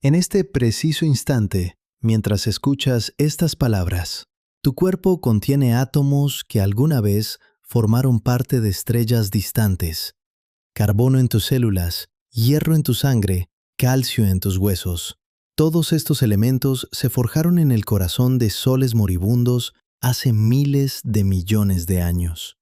En este preciso instante, mientras escuchas estas palabras, tu cuerpo contiene átomos que alguna vez formaron parte de estrellas distantes. Carbono en tus células, hierro en tu sangre, calcio en tus huesos. Todos estos elementos se forjaron en el corazón de soles moribundos hace miles de millones de años.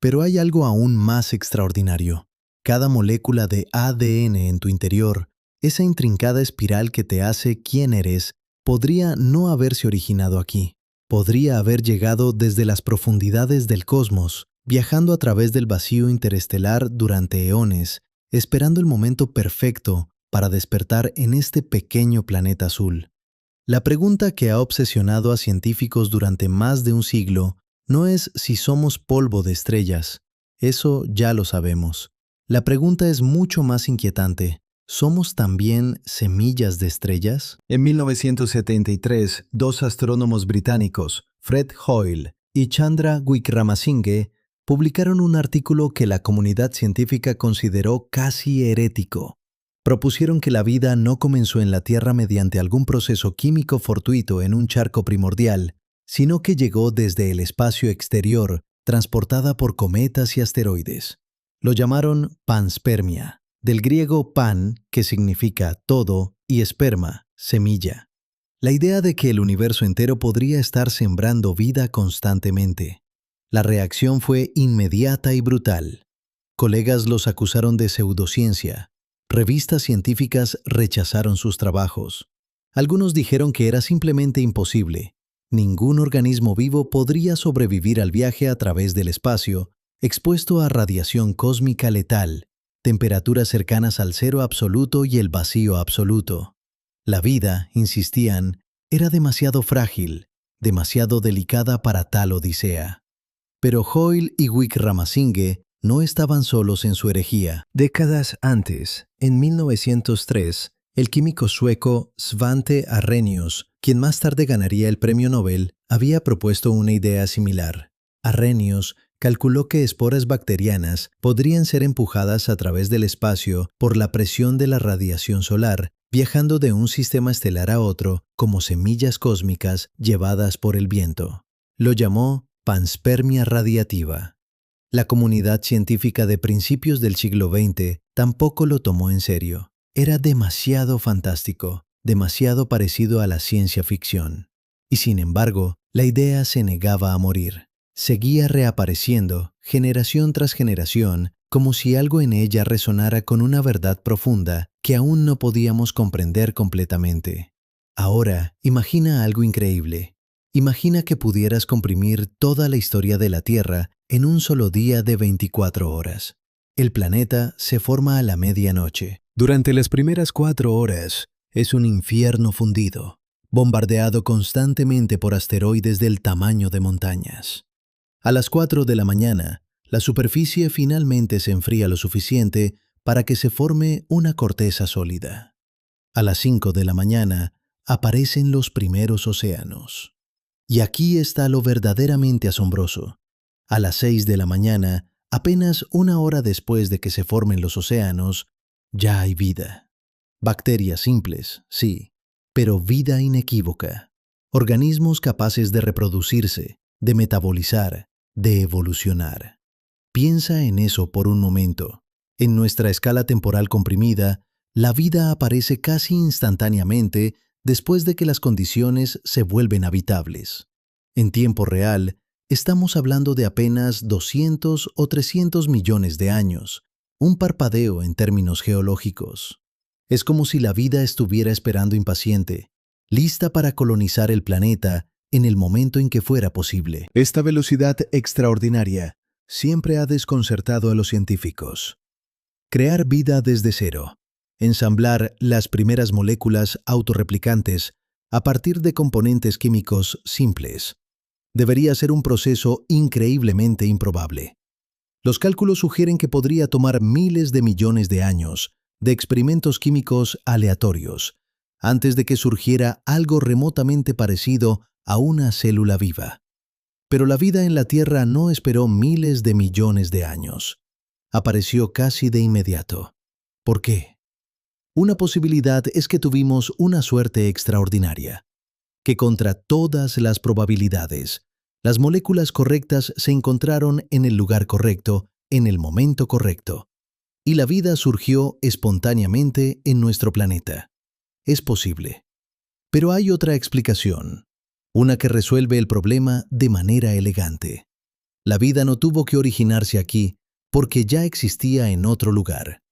Pero hay algo aún más extraordinario. Cada molécula de ADN en tu interior, esa intrincada espiral que te hace quién eres, podría no haberse originado aquí. Podría haber llegado desde las profundidades del cosmos, viajando a través del vacío interestelar durante eones, esperando el momento perfecto para despertar en este pequeño planeta azul. La pregunta que ha obsesionado a científicos durante más de un siglo no es si somos polvo de estrellas. Eso ya lo sabemos. La pregunta es mucho más inquietante. ¿Somos también semillas de estrellas? En 1973, dos astrónomos británicos, Fred Hoyle y Chandra Wickramasinghe, publicaron un artículo que la comunidad científica consideró casi herético. Propusieron que la vida no comenzó en la Tierra mediante algún proceso químico fortuito en un charco primordial, sino que llegó desde el espacio exterior, transportada por cometas y asteroides. Lo llamaron panspermia, del griego pan, que significa todo, y esperma, semilla. La idea de que el universo entero podría estar sembrando vida constantemente. La reacción fue inmediata y brutal. Colegas los acusaron de pseudociencia. Revistas científicas rechazaron sus trabajos. Algunos dijeron que era simplemente imposible. Ningún organismo vivo podría sobrevivir al viaje a través del espacio, expuesto a radiación cósmica letal, temperaturas cercanas al cero absoluto y el vacío absoluto. La vida, insistían, era demasiado frágil, demasiado delicada para tal odisea. Pero Hoyle y Wickramasinghe no estaban solos en su herejía. Décadas antes, en 1903, el químico sueco Svante Arrhenius, quien más tarde ganaría el premio Nobel, había propuesto una idea similar. Arrhenius calculó que esporas bacterianas podrían ser empujadas a través del espacio por la presión de la radiación solar, viajando de un sistema estelar a otro como semillas cósmicas llevadas por el viento. Lo llamó panspermia radiativa. La comunidad científica de principios del siglo XX tampoco lo tomó en serio. Era demasiado fantástico, demasiado parecido a la ciencia ficción. Y sin embargo, la idea se negaba a morir. Seguía reapareciendo, generación tras generación, como si algo en ella resonara con una verdad profunda que aún no podíamos comprender completamente. Ahora, imagina algo increíble. Imagina que pudieras comprimir toda la historia de la Tierra en un solo día de 24 horas. El planeta se forma a la medianoche. Durante las primeras 4 horas, es un infierno fundido, bombardeado constantemente por asteroides del tamaño de montañas. A las 4 de la mañana, la superficie finalmente se enfría lo suficiente para que se forme una corteza sólida. A las 5 de la mañana, aparecen los primeros océanos. Y aquí está lo verdaderamente asombroso. A las 6 de la mañana, apenas una hora después de que se formen los océanos, ya hay vida. Bacterias simples, sí, pero vida inequívoca. Organismos capaces de reproducirse, de metabolizar, de evolucionar. Piensa en eso por un momento. En nuestra escala temporal comprimida, la vida aparece casi instantáneamente después de que las condiciones se vuelven habitables. En tiempo real, estamos hablando de apenas 200 o 300 millones de años, un parpadeo en términos geológicos. Es como si la vida estuviera esperando impaciente, lista para colonizar el planeta en el momento en que fuera posible. Esta velocidad extraordinaria siempre ha desconcertado a los científicos. Crear vida desde cero. Ensamblar las primeras moléculas autorreplicantes a partir de componentes químicos simples. Debería ser un proceso increíblemente improbable. Los cálculos sugieren que podría tomar miles de millones de años de experimentos químicos aleatorios antes de que surgiera algo remotamente parecido a una célula viva. Pero la vida en la Tierra no esperó miles de millones de años. Apareció casi de inmediato. ¿Por qué? Una posibilidad es que tuvimos una suerte extraordinaria, que contra todas las probabilidades, las moléculas correctas se encontraron en el lugar correcto, en el momento correcto, y la vida surgió espontáneamente en nuestro planeta. Es posible. Pero hay otra explicación, una que resuelve el problema de manera elegante. La vida no tuvo que originarse aquí porque ya existía en otro lugar.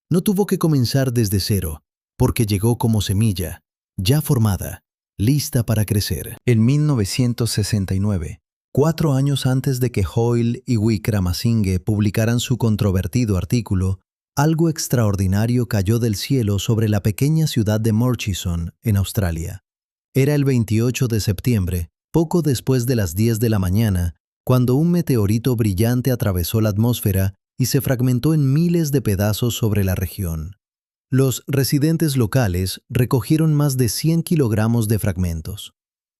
No tuvo que comenzar desde cero porque llegó como semilla, ya formada, lista para crecer. En 1969, 4 años antes de que Hoyle y Wickramasinghe publicaran su controvertido artículo, algo extraordinario cayó del cielo sobre la pequeña ciudad de Murchison, en Australia. Era el 28 de septiembre, poco después de las 10 de la mañana, cuando un meteorito brillante atravesó la atmósfera y se fragmentó en miles de pedazos sobre la región. Los residentes locales recogieron más de 100 kilogramos de fragmentos.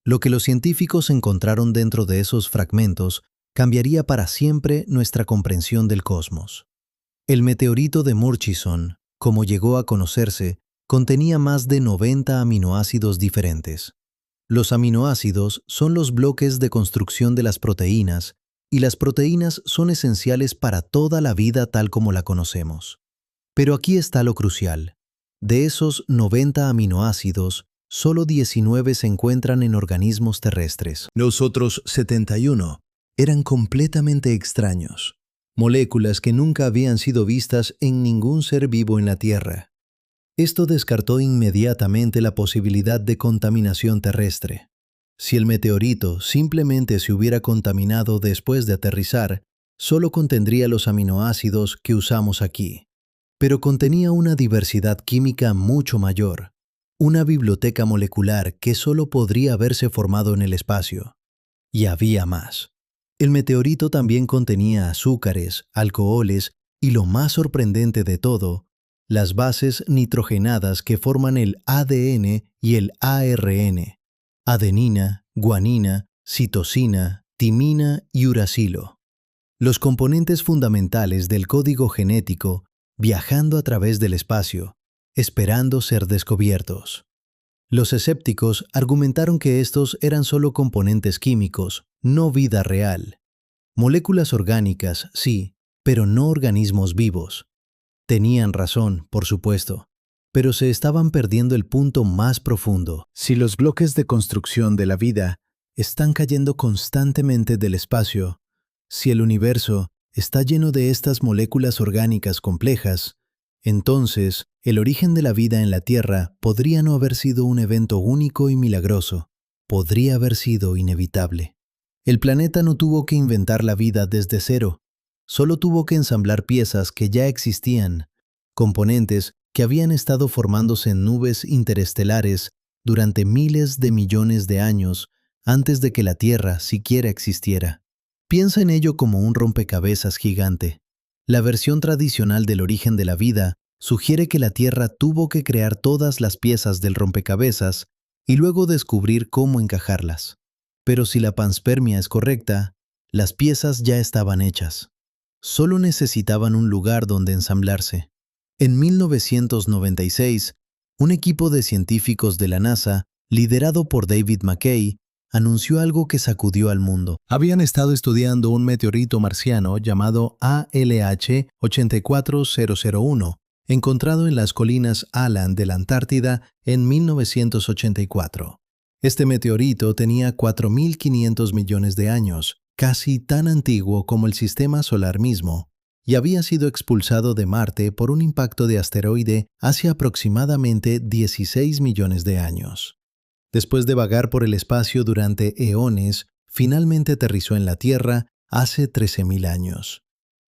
Lo que los científicos encontraron dentro de esos fragmentos cambiaría para siempre nuestra comprensión del cosmos. El meteorito de Murchison, como llegó a conocerse, contenía más de 90 aminoácidos diferentes. Los aminoácidos son los bloques de construcción de las proteínas, y las proteínas son esenciales para toda la vida tal como la conocemos. Pero aquí está lo crucial. De esos 90 aminoácidos, solo 19 se encuentran en organismos terrestres. Los otros 71 eran completamente extraños, moléculas que nunca habían sido vistas en ningún ser vivo en la Tierra. Esto descartó inmediatamente la posibilidad de contaminación terrestre. Si el meteorito simplemente se hubiera contaminado después de aterrizar, solo contendría los aminoácidos que usamos aquí. Pero contenía una diversidad química mucho mayor, una biblioteca molecular que solo podría haberse formado en el espacio. Y había más. El meteorito también contenía azúcares, alcoholes y, lo más sorprendente de todo, las bases nitrogenadas que forman el ADN y el ARN, adenina, guanina, citosina, timina y uracilo. Los componentes fundamentales del código genético viajando a través del espacio, esperando ser descubiertos. Los escépticos argumentaron que estos eran solo componentes químicos, no vida real. Moléculas orgánicas, sí, pero no organismos vivos. Tenían razón, por supuesto, pero se estaban perdiendo el punto más profundo. Si los bloques de construcción de la vida están cayendo constantemente del espacio, si el universo está lleno de estas moléculas orgánicas complejas, entonces el origen de la vida en la Tierra podría no haber sido un evento único y milagroso, podría haber sido inevitable. El planeta no tuvo que inventar la vida desde cero, solo tuvo que ensamblar piezas que ya existían, componentes que habían estado formándose en nubes interestelares durante miles de millones de años antes de que la Tierra siquiera existiera. Piensa en ello como un rompecabezas gigante. La versión tradicional del origen de la vida sugiere que la Tierra tuvo que crear todas las piezas del rompecabezas y luego descubrir cómo encajarlas. Pero si la panspermia es correcta, las piezas ya estaban hechas. Solo necesitaban un lugar donde ensamblarse. En 1996, un equipo de científicos de la NASA, liderado por David McKay, anunció algo que sacudió al mundo. Habían estado estudiando un meteorito marciano llamado ALH 84001, encontrado en las colinas Alan de la Antártida en 1984. Este meteorito tenía 4.500 millones de años, casi tan antiguo como el sistema solar mismo, y había sido expulsado de Marte por un impacto de asteroide hace aproximadamente 16 millones de años. Después de vagar por el espacio durante eones, finalmente aterrizó en la Tierra hace 13.000 años.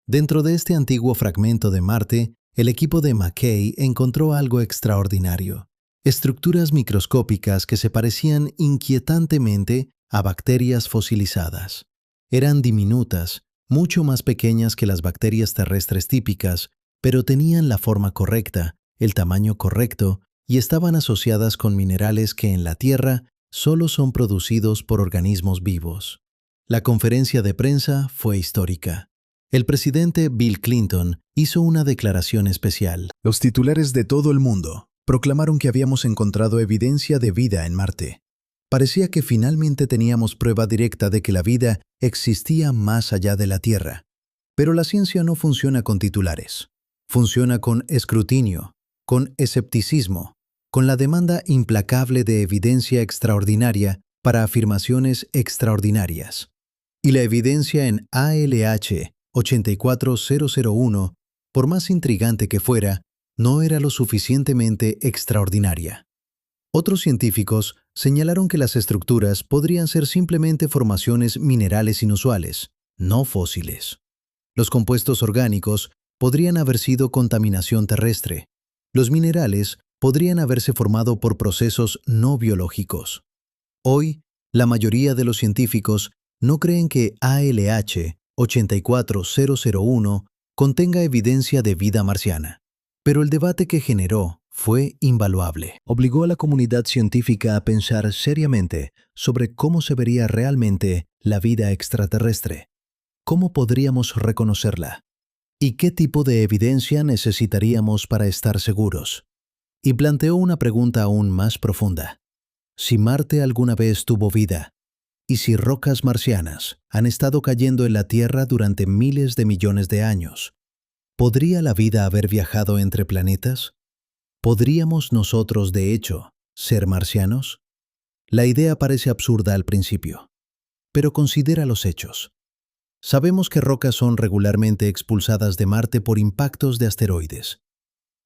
Dentro de este antiguo fragmento de Marte, el equipo de McKay encontró algo extraordinario. Estructuras microscópicas que se parecían inquietantemente a bacterias fosilizadas. Eran diminutas, mucho más pequeñas que las bacterias terrestres típicas, pero tenían la forma correcta, el tamaño correcto, y estaban asociadas con minerales que en la Tierra solo son producidos por organismos vivos. La conferencia de prensa fue histórica. El presidente Bill Clinton hizo una declaración especial. Los titulares de todo el mundo proclamaron que habíamos encontrado evidencia de vida en Marte. Parecía que finalmente teníamos prueba directa de que la vida existía más allá de la Tierra. Pero la ciencia no funciona con titulares. Funciona con escrutinio, con escepticismo, con la demanda implacable de evidencia extraordinaria para afirmaciones extraordinarias. Y la evidencia en ALH 84001, por más intrigante que fuera, no era lo suficientemente extraordinaria. Otros científicos señalaron que las estructuras podrían ser simplemente formaciones minerales inusuales, no fósiles. Los compuestos orgánicos podrían haber sido contaminación terrestre. Los minerales podrían haberse formado por procesos no biológicos. Hoy, la mayoría de los científicos no creen que ALH 84001 contenga evidencia de vida marciana, pero el debate que generó fue invaluable. Obligó a la comunidad científica a pensar seriamente sobre cómo se vería realmente la vida extraterrestre, cómo podríamos reconocerla y qué tipo de evidencia necesitaríamos para estar seguros. Y planteó una pregunta aún más profunda. Si Marte alguna vez tuvo vida, y si rocas marcianas han estado cayendo en la Tierra durante miles de millones de años, ¿podría la vida haber viajado entre planetas? ¿Podríamos nosotros, de hecho, ser marcianos? La idea parece absurda al principio, pero considera los hechos. Sabemos que rocas son regularmente expulsadas de Marte por impactos de asteroides.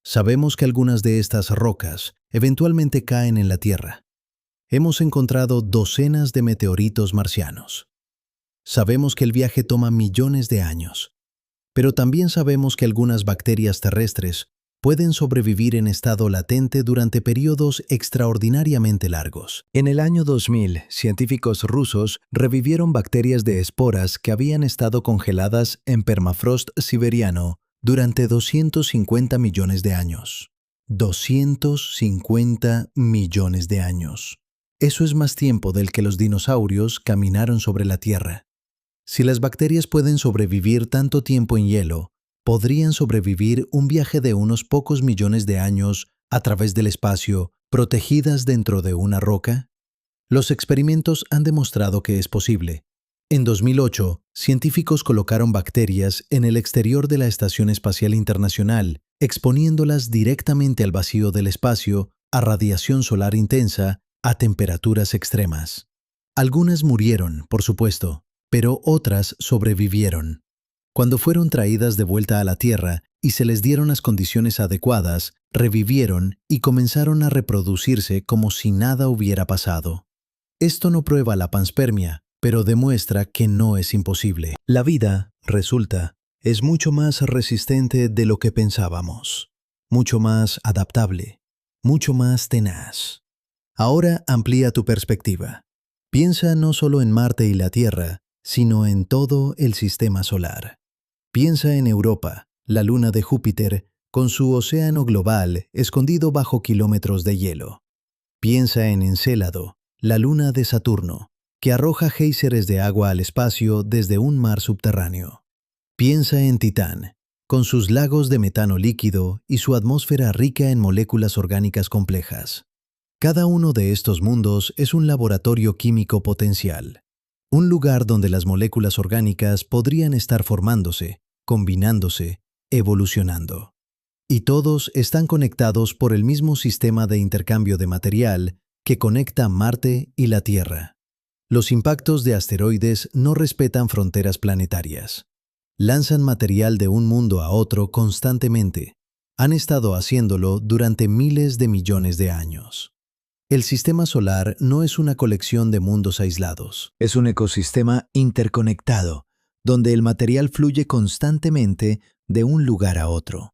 Sabemos que algunas de estas rocas eventualmente caen en la Tierra. Hemos encontrado docenas de meteoritos marcianos. Sabemos que el viaje toma millones de años, pero también sabemos que algunas bacterias terrestres pueden sobrevivir en estado latente durante periodos extraordinariamente largos. En el año 2000, científicos rusos revivieron bacterias de esporas que habían estado congeladas en permafrost siberiano durante 250 millones de años. 250 millones de años. Eso es más tiempo del que los dinosaurios caminaron sobre la Tierra. Si las bacterias pueden sobrevivir tanto tiempo en hielo, ¿podrían sobrevivir un viaje de unos pocos millones de años a través del espacio, protegidas dentro de una roca? Los experimentos han demostrado que es posible. En 2008, científicos colocaron bacterias en el exterior de la Estación Espacial Internacional, exponiéndolas directamente al vacío del espacio, a radiación solar intensa, a temperaturas extremas. Algunas murieron, por supuesto, pero otras sobrevivieron. Cuando fueron traídas de vuelta a la Tierra y se les dieron las condiciones adecuadas, revivieron y comenzaron a reproducirse como si nada hubiera pasado. Esto no prueba la panspermia, pero demuestra que no es imposible. La vida, resulta, es mucho más resistente de lo que pensábamos, mucho más adaptable, mucho más tenaz. Ahora amplía tu perspectiva. Piensa no solo en Marte y la Tierra, sino en todo el sistema solar. Piensa en Europa, la luna de Júpiter, con su océano global escondido bajo kilómetros de hielo. Piensa en Encélado, la luna de Saturno, que arroja géiseres de agua al espacio desde un mar subterráneo. Piensa en Titán, con sus lagos de metano líquido y su atmósfera rica en moléculas orgánicas complejas. Cada uno de estos mundos es un laboratorio químico potencial, un lugar donde las moléculas orgánicas podrían estar formándose, combinándose, evolucionando. Y todos están conectados por el mismo sistema de intercambio de material que conecta Marte y la Tierra. Los impactos de asteroides no respetan fronteras planetarias. Lanzan material de un mundo a otro constantemente. Han estado haciéndolo durante miles de millones de años. El sistema solar no es una colección de mundos aislados. Es un ecosistema interconectado, donde el material fluye constantemente de un lugar a otro.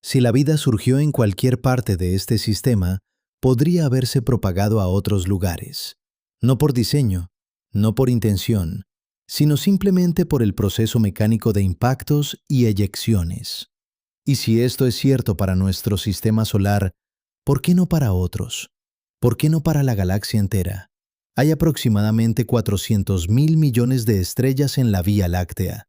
Si la vida surgió en cualquier parte de este sistema, podría haberse propagado a otros lugares. No por diseño, no por intención, sino simplemente por el proceso mecánico de impactos y eyecciones. Y si esto es cierto para nuestro sistema solar, ¿por qué no para otros? ¿Por qué no para la galaxia entera? Hay aproximadamente 400.000 millones de estrellas en la Vía Láctea.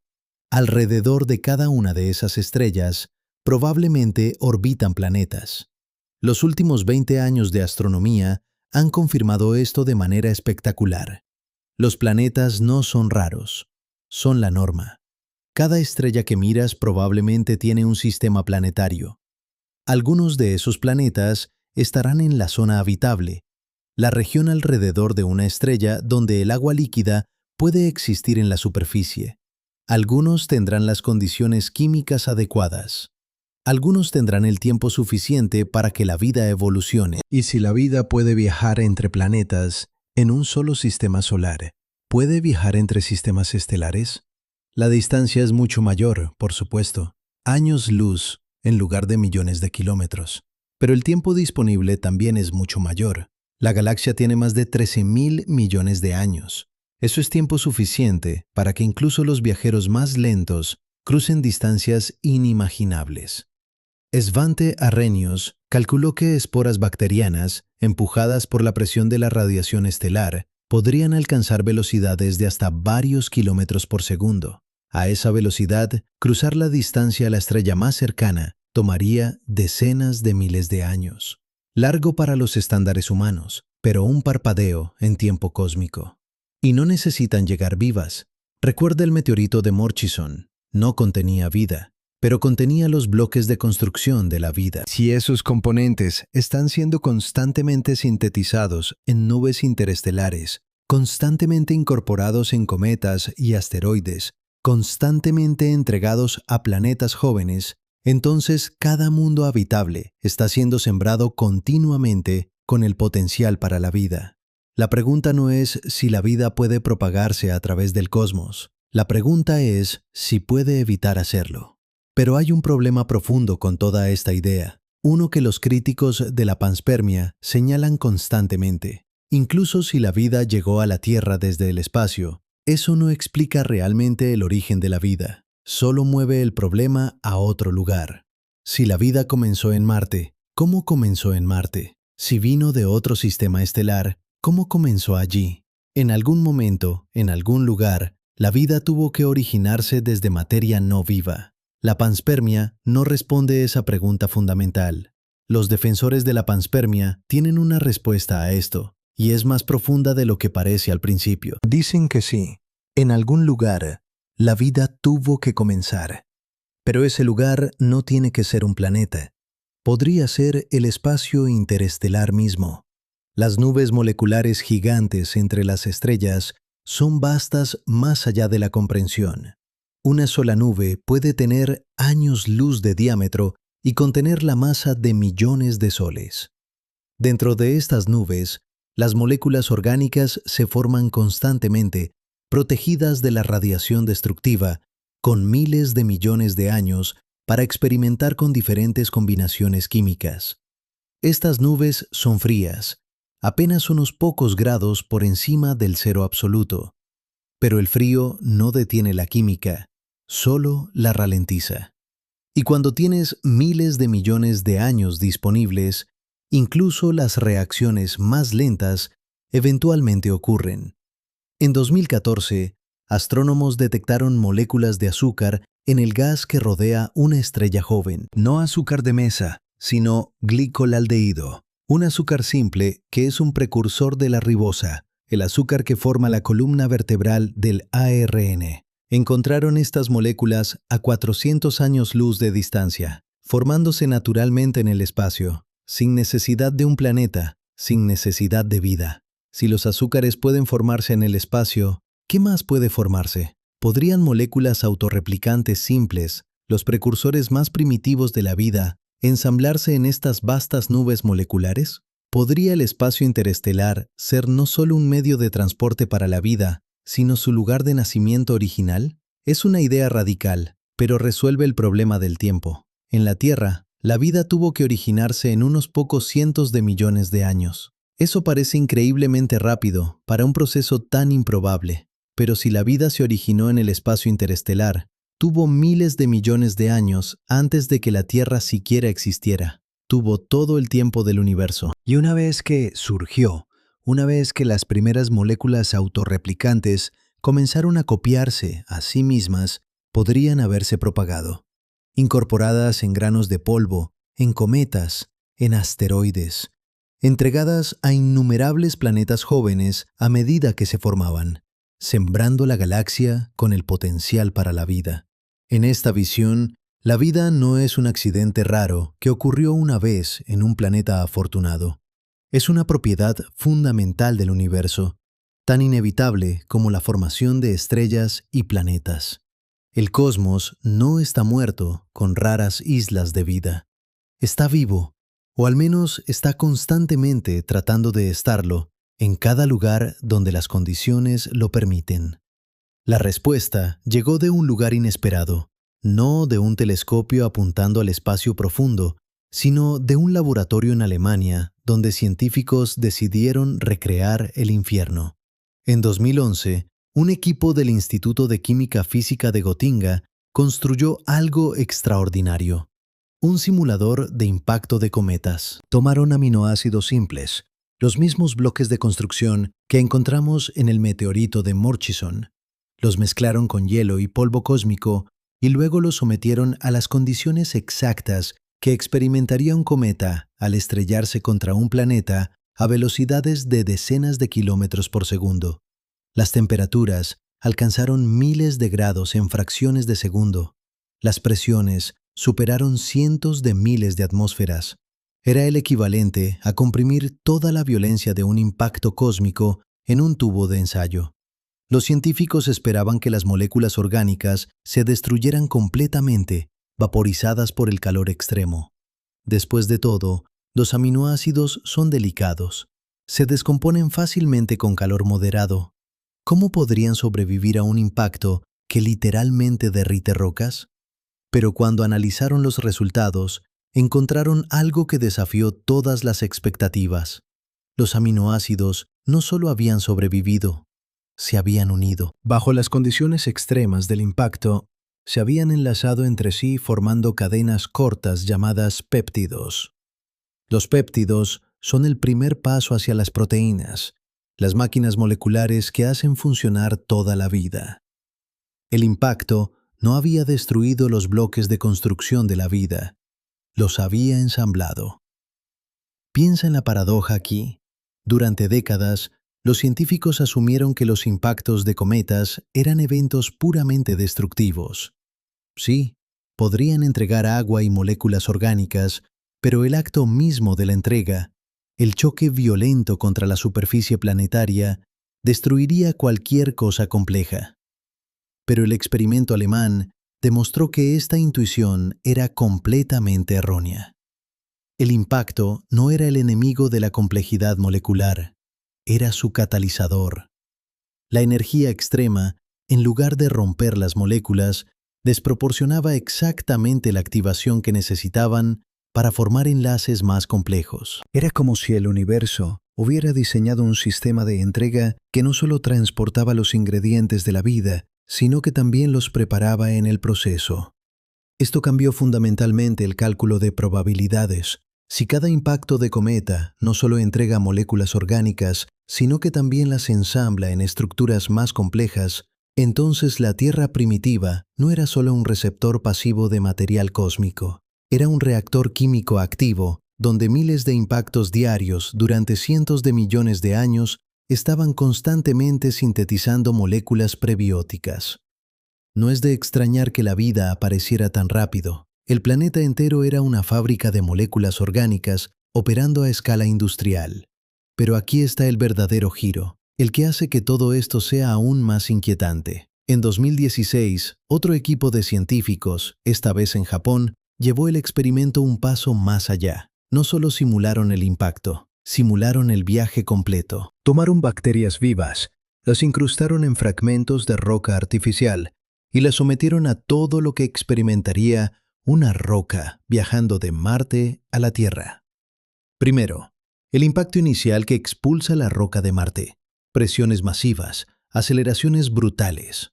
Alrededor de cada una de esas estrellas, probablemente orbitan planetas. Los últimos 20 años de astronomía han confirmado esto de manera espectacular. Los planetas no son raros, son la norma. Cada estrella que miras probablemente tiene un sistema planetario. Algunos de esos planetas estarán en la zona habitable, la región alrededor de una estrella donde el agua líquida puede existir en la superficie. Algunos tendrán las condiciones químicas adecuadas. Algunos tendrán el tiempo suficiente para que la vida evolucione. Y si la vida puede viajar entre planetas en un solo sistema solar, ¿puede viajar entre sistemas estelares? La distancia es mucho mayor, por supuesto, años luz en lugar de millones de kilómetros. Pero el tiempo disponible también es mucho mayor. La galaxia tiene más de 13.000 millones de años. Eso es tiempo suficiente para que incluso los viajeros más lentos crucen distancias inimaginables. Svante Arrhenius calculó que esporas bacterianas, empujadas por la presión de la radiación estelar, podrían alcanzar velocidades de hasta varios kilómetros por segundo. A esa velocidad, cruzar la distancia a la estrella más cercana tomaría decenas de miles de años. Largo para los estándares humanos, pero un parpadeo en tiempo cósmico. Y no necesitan llegar vivas. Recuerda el meteorito de Murchison. No contenía vida, pero contenía los bloques de construcción de la vida. Si esos componentes están siendo constantemente sintetizados en nubes interestelares, constantemente incorporados en cometas y asteroides, constantemente entregados a planetas jóvenes, entonces cada mundo habitable está siendo sembrado continuamente con el potencial para la vida. La pregunta no es si la vida puede propagarse a través del cosmos. La pregunta es si puede evitar hacerlo. Pero hay un problema profundo con toda esta idea, uno que los críticos de la panspermia señalan constantemente. Incluso si la vida llegó a la Tierra desde el espacio, eso no explica realmente el origen de la vida. Solo mueve el problema a otro lugar. Si la vida comenzó en Marte, ¿cómo comenzó en Marte? Si vino de otro sistema estelar, ¿cómo comenzó allí? En algún momento, en algún lugar, la vida tuvo que originarse desde materia no viva. La panspermia no responde esa pregunta fundamental. Los defensores de la panspermia tienen una respuesta a esto, y es más profunda de lo que parece al principio. Dicen que sí, en algún lugar, la vida tuvo que comenzar. Pero ese lugar no tiene que ser un planeta. Podría ser el espacio interestelar mismo. Las nubes moleculares gigantes entre las estrellas son vastas más allá de la comprensión. Una sola nube puede tener años luz de diámetro y contener la masa de millones de soles. Dentro de estas nubes, las moléculas orgánicas se forman constantemente, protegidas de la radiación destructiva, con miles de millones de años para experimentar con diferentes combinaciones químicas. Estas nubes son frías, apenas unos pocos grados por encima del cero absoluto. Pero el frío no detiene la química, solo la ralentiza. Y cuando tienes miles de millones de años disponibles, incluso las reacciones más lentas eventualmente ocurren. En 2014, astrónomos detectaron moléculas de azúcar en el gas que rodea una estrella joven. No azúcar de mesa, sino glicolaldehído, un azúcar simple que es un precursor de la ribosa, el azúcar que forma la columna vertebral del ARN. Encontraron estas moléculas a 400 años luz de distancia, formándose naturalmente en el espacio, sin necesidad de un planeta, sin necesidad de vida. Si los azúcares pueden formarse en el espacio, ¿qué más puede formarse? ¿Podrían moléculas autorreplicantes simples, los precursores más primitivos de la vida, ensamblarse en estas vastas nubes moleculares? ¿Podría el espacio interestelar ser no solo un medio de transporte para la vida, sino su lugar de nacimiento original? Es una idea radical, pero resuelve el problema del tiempo. En la Tierra, la vida tuvo que originarse en unos pocos cientos de millones de años. Eso parece increíblemente rápido para un proceso tan improbable, pero si la vida se originó en el espacio interestelar, tuvo miles de millones de años antes de que la Tierra siquiera existiera. Tuvo todo el tiempo del universo. Y una vez que surgió, una vez que las primeras moléculas autorreplicantes comenzaron a copiarse a sí mismas, podrían haberse propagado, incorporadas en granos de polvo, en cometas, en asteroides, entregadas a innumerables planetas jóvenes a medida que se formaban, sembrando la galaxia con el potencial para la vida. En esta visión, la vida no es un accidente raro que ocurrió una vez en un planeta afortunado. Es una propiedad fundamental del universo, tan inevitable como la formación de estrellas y planetas. El cosmos no está muerto con raras islas de vida. Está vivo, o al menos está constantemente tratando de estarlo en cada lugar donde las condiciones lo permiten. La respuesta llegó de un lugar inesperado, no de un telescopio apuntando al espacio profundo, sino de un laboratorio en Alemania donde científicos decidieron recrear el infierno. En 2011, un equipo del Instituto de Química Física de Gotinga construyó algo extraordinario: un simulador de impacto de cometas. Tomaron aminoácidos simples, los mismos bloques de construcción que encontramos en el meteorito de Murchison. Los mezclaron con hielo y polvo cósmico y luego los sometieron a las condiciones exactas que experimentaría un cometa al estrellarse contra un planeta a velocidades de decenas de kilómetros por segundo. Las temperaturas alcanzaron miles de grados en fracciones de segundo. Las presiones superaron cientos de miles de atmósferas. Era el equivalente a comprimir toda la violencia de un impacto cósmico en un tubo de ensayo. Los científicos esperaban que las moléculas orgánicas se destruyeran completamente, vaporizadas por el calor extremo. Después de todo, los aminoácidos son delicados. Se descomponen fácilmente con calor moderado. ¿Cómo podrían sobrevivir a un impacto que literalmente derrite rocas? Pero cuando analizaron los resultados, encontraron algo que desafió todas las expectativas. Los aminoácidos no solo habían sobrevivido, se habían unido. Bajo las condiciones extremas del impacto, se habían enlazado entre sí formando cadenas cortas llamadas péptidos. Los péptidos son el primer paso hacia las proteínas, las máquinas moleculares que hacen funcionar toda la vida. El impacto no había destruido los bloques de construcción de la vida, los había ensamblado. Piensa en la paradoja aquí. Durante décadas, los científicos asumieron que los impactos de cometas eran eventos puramente destructivos. Sí, podrían entregar agua y moléculas orgánicas, pero el acto mismo de la entrega, el choque violento contra la superficie planetaria, destruiría cualquier cosa compleja. Pero el experimento alemán demostró que esta intuición era completamente errónea. El impacto no era el enemigo de la complejidad molecular, era su catalizador. La energía extrema, en lugar de romper las moléculas, desproporcionaba exactamente la activación que necesitaban para formar enlaces más complejos. Era como si el universo hubiera diseñado un sistema de entrega que no solo transportaba los ingredientes de la vida, sino que también los preparaba en el proceso. Esto cambió fundamentalmente el cálculo de probabilidades. Si cada impacto de cometa no solo entrega moléculas orgánicas, sino que también las ensambla en estructuras más complejas, entonces la Tierra primitiva no era solo un receptor pasivo de material cósmico. Era un reactor químico activo, donde miles de impactos diarios durante cientos de millones de años estaban constantemente sintetizando moléculas prebióticas. No es de extrañar que la vida apareciera tan rápido. El planeta entero era una fábrica de moléculas orgánicas operando a escala industrial. Pero aquí está el verdadero giro, el que hace que todo esto sea aún más inquietante. En 2016, otro equipo de científicos, esta vez en Japón, llevó el experimento un paso más allá. No solo simularon el impacto, simularon el viaje completo. Tomaron bacterias vivas, las incrustaron en fragmentos de roca artificial y las sometieron a todo lo que experimentaría una roca viajando de Marte a la Tierra. Primero, el impacto inicial que expulsa la roca de Marte, presiones masivas, aceleraciones brutales.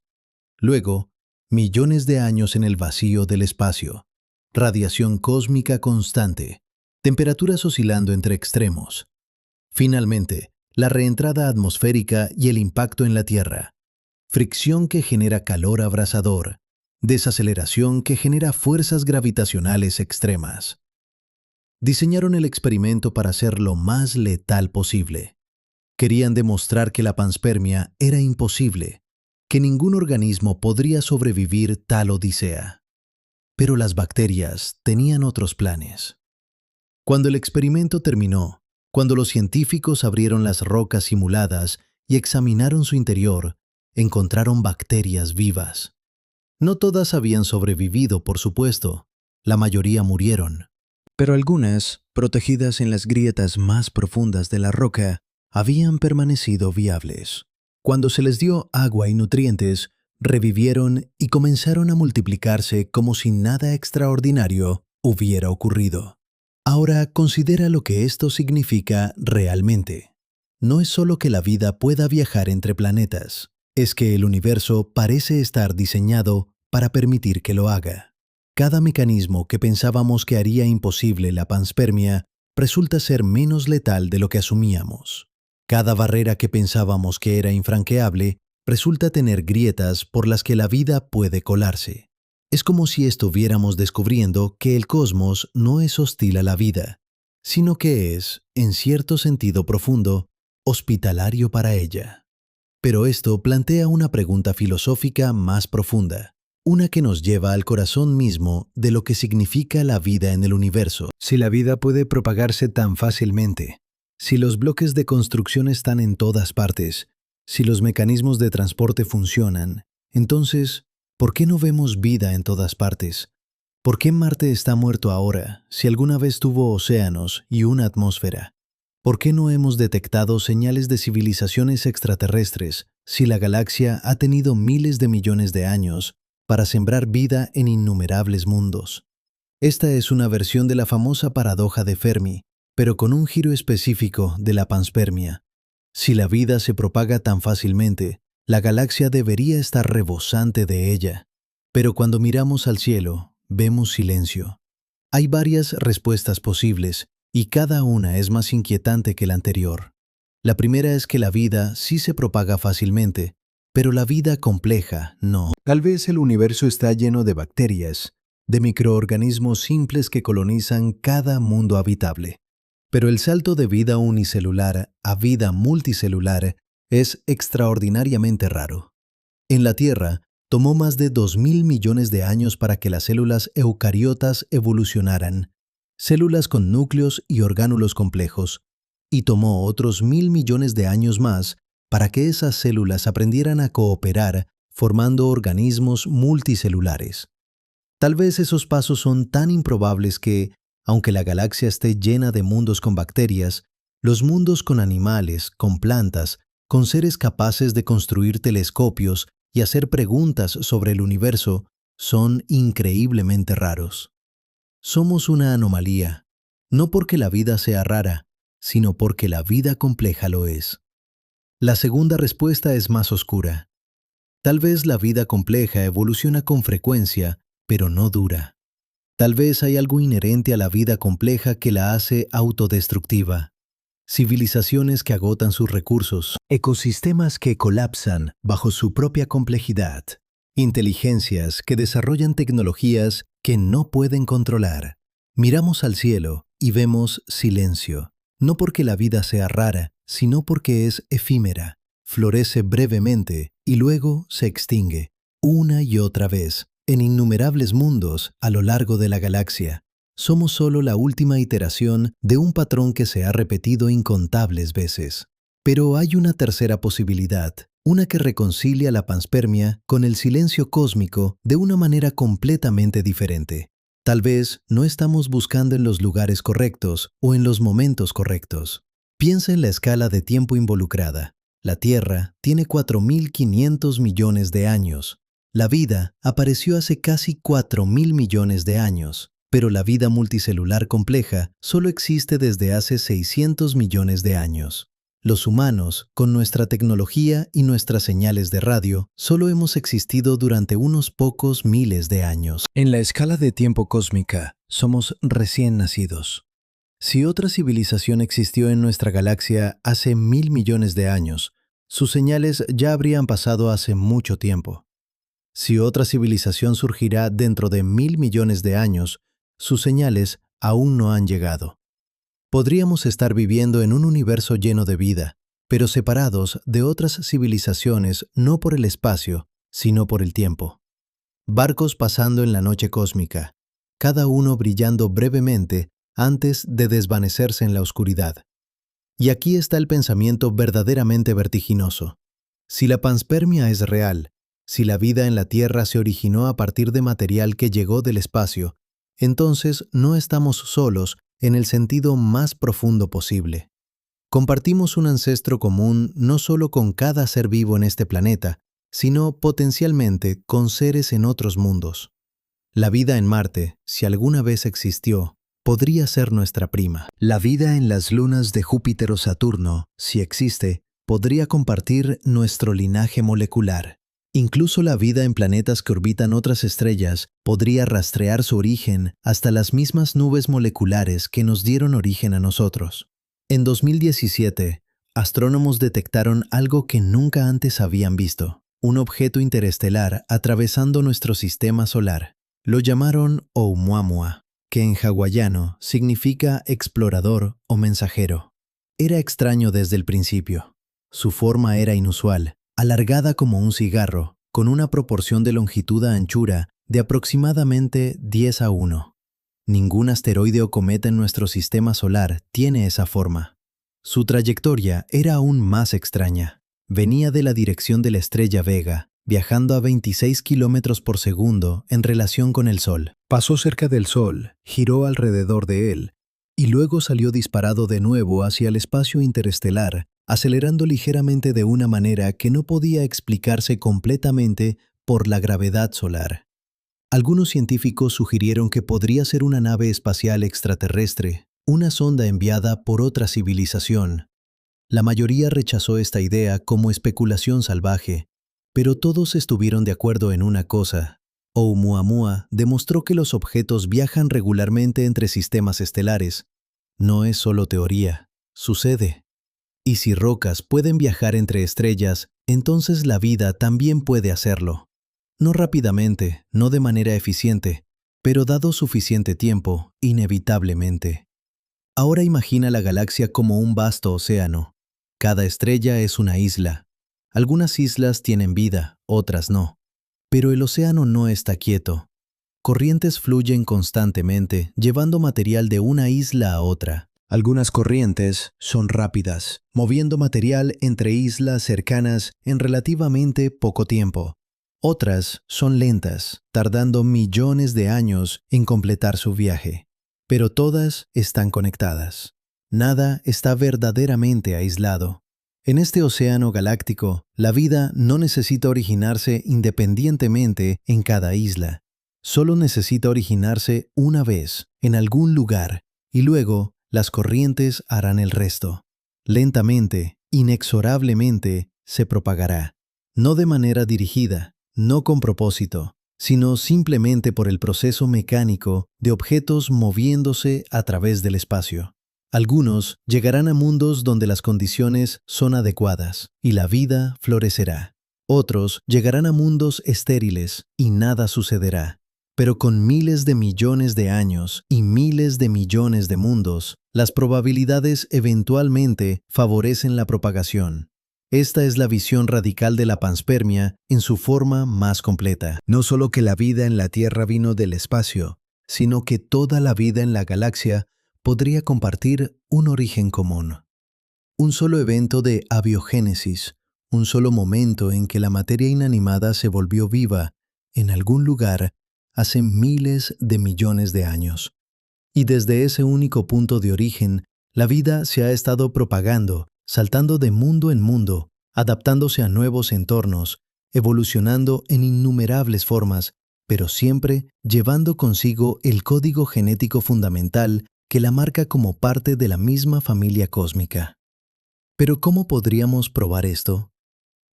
Luego, millones de años en el vacío del espacio, radiación cósmica constante, temperaturas oscilando entre extremos. Finalmente, la reentrada atmosférica y el impacto en la Tierra, fricción que genera calor abrasador, desaceleración que genera fuerzas gravitacionales extremas. Diseñaron el experimento para ser lo más letal posible. Querían demostrar que la panspermia era imposible, que ningún organismo podría sobrevivir tal odisea. Pero las bacterias tenían otros planes. Cuando el experimento terminó, cuando los científicos abrieron las rocas simuladas y examinaron su interior, encontraron bacterias vivas. No todas habían sobrevivido, por supuesto. La mayoría murieron. Pero algunas, protegidas en las grietas más profundas de la roca, habían permanecido viables. Cuando se les dio agua y nutrientes, revivieron y comenzaron a multiplicarse como si nada extraordinario hubiera ocurrido. Ahora considera lo que esto significa realmente. No es solo que la vida pueda viajar entre planetas, es que el universo parece estar diseñado para permitir que lo haga. Cada mecanismo que pensábamos que haría imposible la panspermia resulta ser menos letal de lo que asumíamos. Cada barrera que pensábamos que era infranqueable resulta tener grietas por las que la vida puede colarse. Es como si estuviéramos descubriendo que el cosmos no es hostil a la vida, sino que es, en cierto sentido profundo, hospitalario para ella. Pero esto plantea una pregunta filosófica más profunda, una que nos lleva al corazón mismo de lo que significa la vida en el universo. Si la vida puede propagarse tan fácilmente, si los bloques de construcción están en todas partes, si los mecanismos de transporte funcionan, entonces, ¿por qué no vemos vida en todas partes? ¿Por qué Marte está muerto ahora, si alguna vez tuvo océanos y una atmósfera? ¿Por qué no hemos detectado señales de civilizaciones extraterrestres, si la galaxia ha tenido miles de millones de años para sembrar vida en innumerables mundos? Esta es una versión de la famosa paradoja de Fermi, pero con un giro específico de la panspermia. Si la vida se propaga tan fácilmente, la galaxia debería estar rebosante de ella. Pero cuando miramos al cielo, vemos silencio. Hay varias respuestas posibles, y cada una es más inquietante que la anterior. La primera es que la vida sí se propaga fácilmente, pero la vida compleja no. Tal vez el universo está lleno de bacterias, de microorganismos simples que colonizan cada mundo habitable. Pero el salto de vida unicelular a vida multicelular es extraordinariamente raro. En la Tierra, tomó más de 2.000 millones de años para que las células eucariotas evolucionaran, células con núcleos y orgánulos complejos, y tomó otros 1.000 millones de años más para que esas células aprendieran a cooperar formando organismos multicelulares. Tal vez esos pasos son tan improbables que, aunque la galaxia esté llena de mundos con bacterias, los mundos con animales, con plantas, con seres capaces de construir telescopios y hacer preguntas sobre el universo, son increíblemente raros. Somos una anomalía, no porque la vida sea rara, sino porque la vida compleja lo es. La segunda respuesta es más oscura. Tal vez la vida compleja evoluciona con frecuencia, pero no dura. Tal vez hay algo inherente a la vida compleja que la hace autodestructiva. Civilizaciones que agotan sus recursos, ecosistemas que colapsan bajo su propia complejidad, inteligencias que desarrollan tecnologías que no pueden controlar. Miramos al cielo y vemos silencio, no porque la vida sea rara, sino porque es efímera, florece brevemente y luego se extingue, una y otra vez, en innumerables mundos a lo largo de la galaxia. Somos solo la última iteración de un patrón que se ha repetido incontables veces. Pero hay una tercera posibilidad, una que reconcilia la panspermia con el silencio cósmico de una manera completamente diferente. Tal vez no estamos buscando en los lugares correctos o en los momentos correctos. Piensa en la escala de tiempo involucrada. La Tierra tiene 4.500 millones de años. La vida apareció hace casi 4.000 millones de años, pero la vida multicelular compleja solo existe desde hace 600 millones de años. Los humanos, con nuestra tecnología y nuestras señales de radio, solo hemos existido durante unos pocos miles de años. En la escala de tiempo cósmica, somos recién nacidos. Si otra civilización existió en nuestra galaxia hace 1.000 millones de años, sus señales ya habrían pasado hace mucho tiempo. Si otra civilización surgirá dentro de 1.000 millones de años, sus señales aún no han llegado. Podríamos estar viviendo en un universo lleno de vida, pero separados de otras civilizaciones no por el espacio, sino por el tiempo. Barcos pasando en la noche cósmica, cada uno brillando brevemente antes de desvanecerse en la oscuridad. Y aquí está el pensamiento verdaderamente vertiginoso. Si la panspermia es real, si la vida en la Tierra se originó a partir de material que llegó del espacio, entonces no estamos solos en el sentido más profundo posible. Compartimos un ancestro común no solo con cada ser vivo en este planeta, sino potencialmente con seres en otros mundos. La vida en Marte, si alguna vez existió, podría ser nuestra prima. La vida en las lunas de Júpiter o Saturno, si existe, podría compartir nuestro linaje molecular. Incluso la vida en planetas que orbitan otras estrellas podría rastrear su origen hasta las mismas nubes moleculares que nos dieron origen a nosotros. En 2017, astrónomos detectaron algo que nunca antes habían visto, un objeto interestelar atravesando nuestro sistema solar. Lo llamaron Oumuamua, que en hawaiano significa explorador o mensajero. Era extraño desde el principio. Su forma era inusual, alargada como un cigarro, con una proporción de longitud a anchura de aproximadamente 10:1. Ningún asteroide o cometa en nuestro sistema solar tiene esa forma. Su trayectoria era aún más extraña. Venía de la dirección de la estrella Vega, viajando a 26 kilómetros por segundo en relación con el Sol. Pasó cerca del Sol, giró alrededor de él, y luego salió disparado de nuevo hacia el espacio interestelar, acelerando ligeramente de una manera que no podía explicarse completamente por la gravedad solar. Algunos científicos sugirieron que podría ser una nave espacial extraterrestre, una sonda enviada por otra civilización. La mayoría rechazó esta idea como especulación salvaje, pero todos estuvieron de acuerdo en una cosa. Oumuamua demostró que los objetos viajan regularmente entre sistemas estelares. No es solo teoría, sucede. Y si rocas pueden viajar entre estrellas, entonces la vida también puede hacerlo. No rápidamente, no de manera eficiente, pero dado suficiente tiempo, inevitablemente. Ahora imagina la galaxia como un vasto océano. Cada estrella es una isla. Algunas islas tienen vida, otras no. Pero el océano no está quieto. Corrientes fluyen constantemente, llevando material de una isla a otra. Algunas corrientes son rápidas, moviendo material entre islas cercanas en relativamente poco tiempo. Otras son lentas, tardando millones de años en completar su viaje. Pero todas están conectadas. Nada está verdaderamente aislado. En este océano galáctico, la vida no necesita originarse independientemente en cada isla. Solo necesita originarse una vez, en algún lugar, y luego las corrientes harán el resto. Lentamente, inexorablemente, se propagará. No de manera dirigida, no con propósito, sino simplemente por el proceso mecánico de objetos moviéndose a través del espacio. Algunos llegarán a mundos donde las condiciones son adecuadas y la vida florecerá. Otros llegarán a mundos estériles y nada sucederá. Pero con miles de millones de años y miles de millones de mundos, las probabilidades eventualmente favorecen la propagación. Esta es la visión radical de la panspermia en su forma más completa. No solo que la vida en la Tierra vino del espacio, sino que toda la vida en la galaxia podría compartir un origen común. Un solo evento de abiogénesis, un solo momento en que la materia inanimada se volvió viva en algún lugar hace miles de millones de años. Y desde ese único punto de origen, la vida se ha estado propagando, saltando de mundo en mundo, adaptándose a nuevos entornos, evolucionando en innumerables formas, pero siempre llevando consigo el código genético fundamental que la marca como parte de la misma familia cósmica. Pero ¿cómo podríamos probar esto?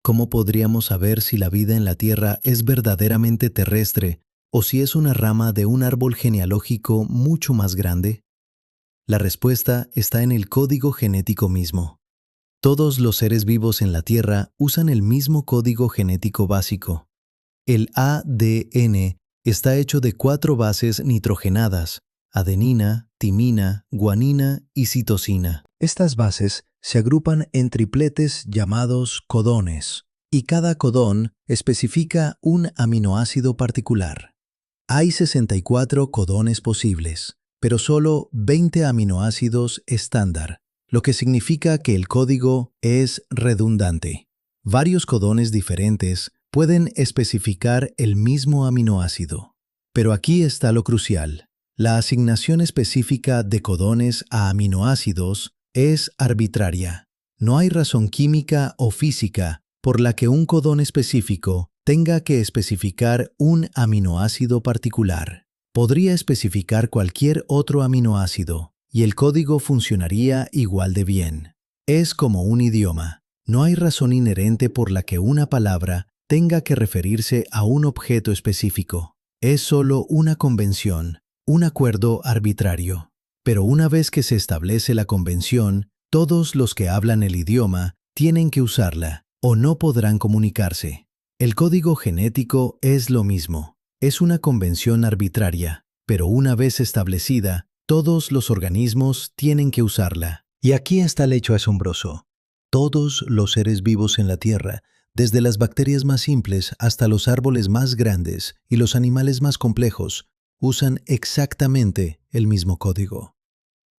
¿Cómo podríamos saber si la vida en la Tierra es verdaderamente terrestre o si es una rama de un árbol genealógico mucho más grande? La respuesta está en el código genético mismo. Todos los seres vivos en la Tierra usan el mismo código genético básico. El ADN está hecho de 4 bases nitrogenadas: adenina, timina, guanina y citosina. Estas bases se agrupan en tripletes llamados codones, y cada codón especifica un aminoácido particular. Hay 64 codones posibles, pero solo 20 aminoácidos estándar, lo que significa que el código es redundante. Varios codones diferentes pueden especificar el mismo aminoácido. Pero aquí está lo crucial. La asignación específica de codones a aminoácidos es arbitraria. No hay razón química o física por la que un codón específico tenga que especificar un aminoácido particular. Podría especificar cualquier otro aminoácido y el código funcionaría igual de bien. Es como un idioma. No hay razón inherente por la que una palabra tenga que referirse a un objeto específico. Es solo una convención, un acuerdo arbitrario. Pero una vez que se establece la convención, todos los que hablan el idioma tienen que usarla o no podrán comunicarse. El código genético es lo mismo. Es una convención arbitraria, pero una vez establecida, todos los organismos tienen que usarla. Y aquí está el hecho asombroso. Todos los seres vivos en la Tierra, desde las bacterias más simples hasta los árboles más grandes y los animales más complejos, usan exactamente el mismo código.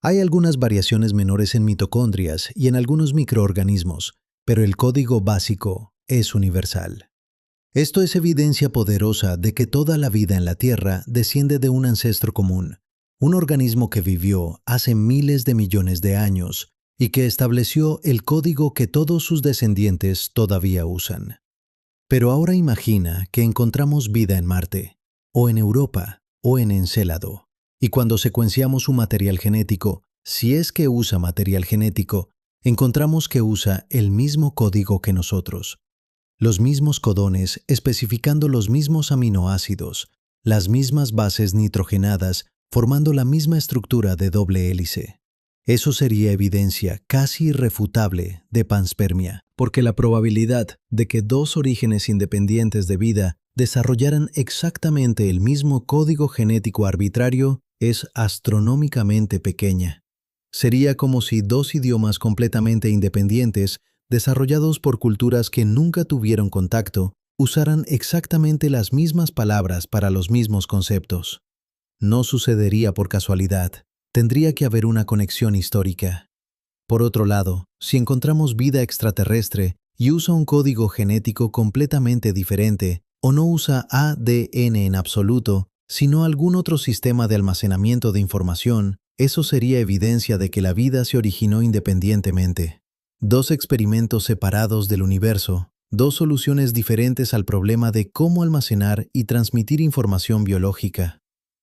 Hay algunas variaciones menores en mitocondrias y en algunos microorganismos, pero el código básico es universal. Esto es evidencia poderosa de que toda la vida en la Tierra desciende de un ancestro común, un organismo que vivió hace miles de millones de años y que estableció el código que todos sus descendientes todavía usan. Pero ahora imagina que encontramos vida en Marte, o en Europa, o en Encélado, y cuando secuenciamos su material genético, si es que usa material genético, encontramos que usa el mismo código que nosotros. Los mismos codones especificando los mismos aminoácidos, las mismas bases nitrogenadas formando la misma estructura de doble hélice. Eso sería evidencia casi irrefutable de panspermia, porque la probabilidad de que dos orígenes independientes de vida desarrollaran exactamente el mismo código genético arbitrario es astronómicamente pequeña. Sería como si dos idiomas completamente independientes, desarrollados por culturas que nunca tuvieron contacto, usaran exactamente las mismas palabras para los mismos conceptos. No sucedería por casualidad. Tendría que haber una conexión histórica. Por otro lado, si encontramos vida extraterrestre y usa un código genético completamente diferente, o no usa ADN en absoluto, sino algún otro sistema de almacenamiento de información, eso sería evidencia de que la vida se originó independientemente. Dos experimentos separados del universo, dos soluciones diferentes al problema de cómo almacenar y transmitir información biológica.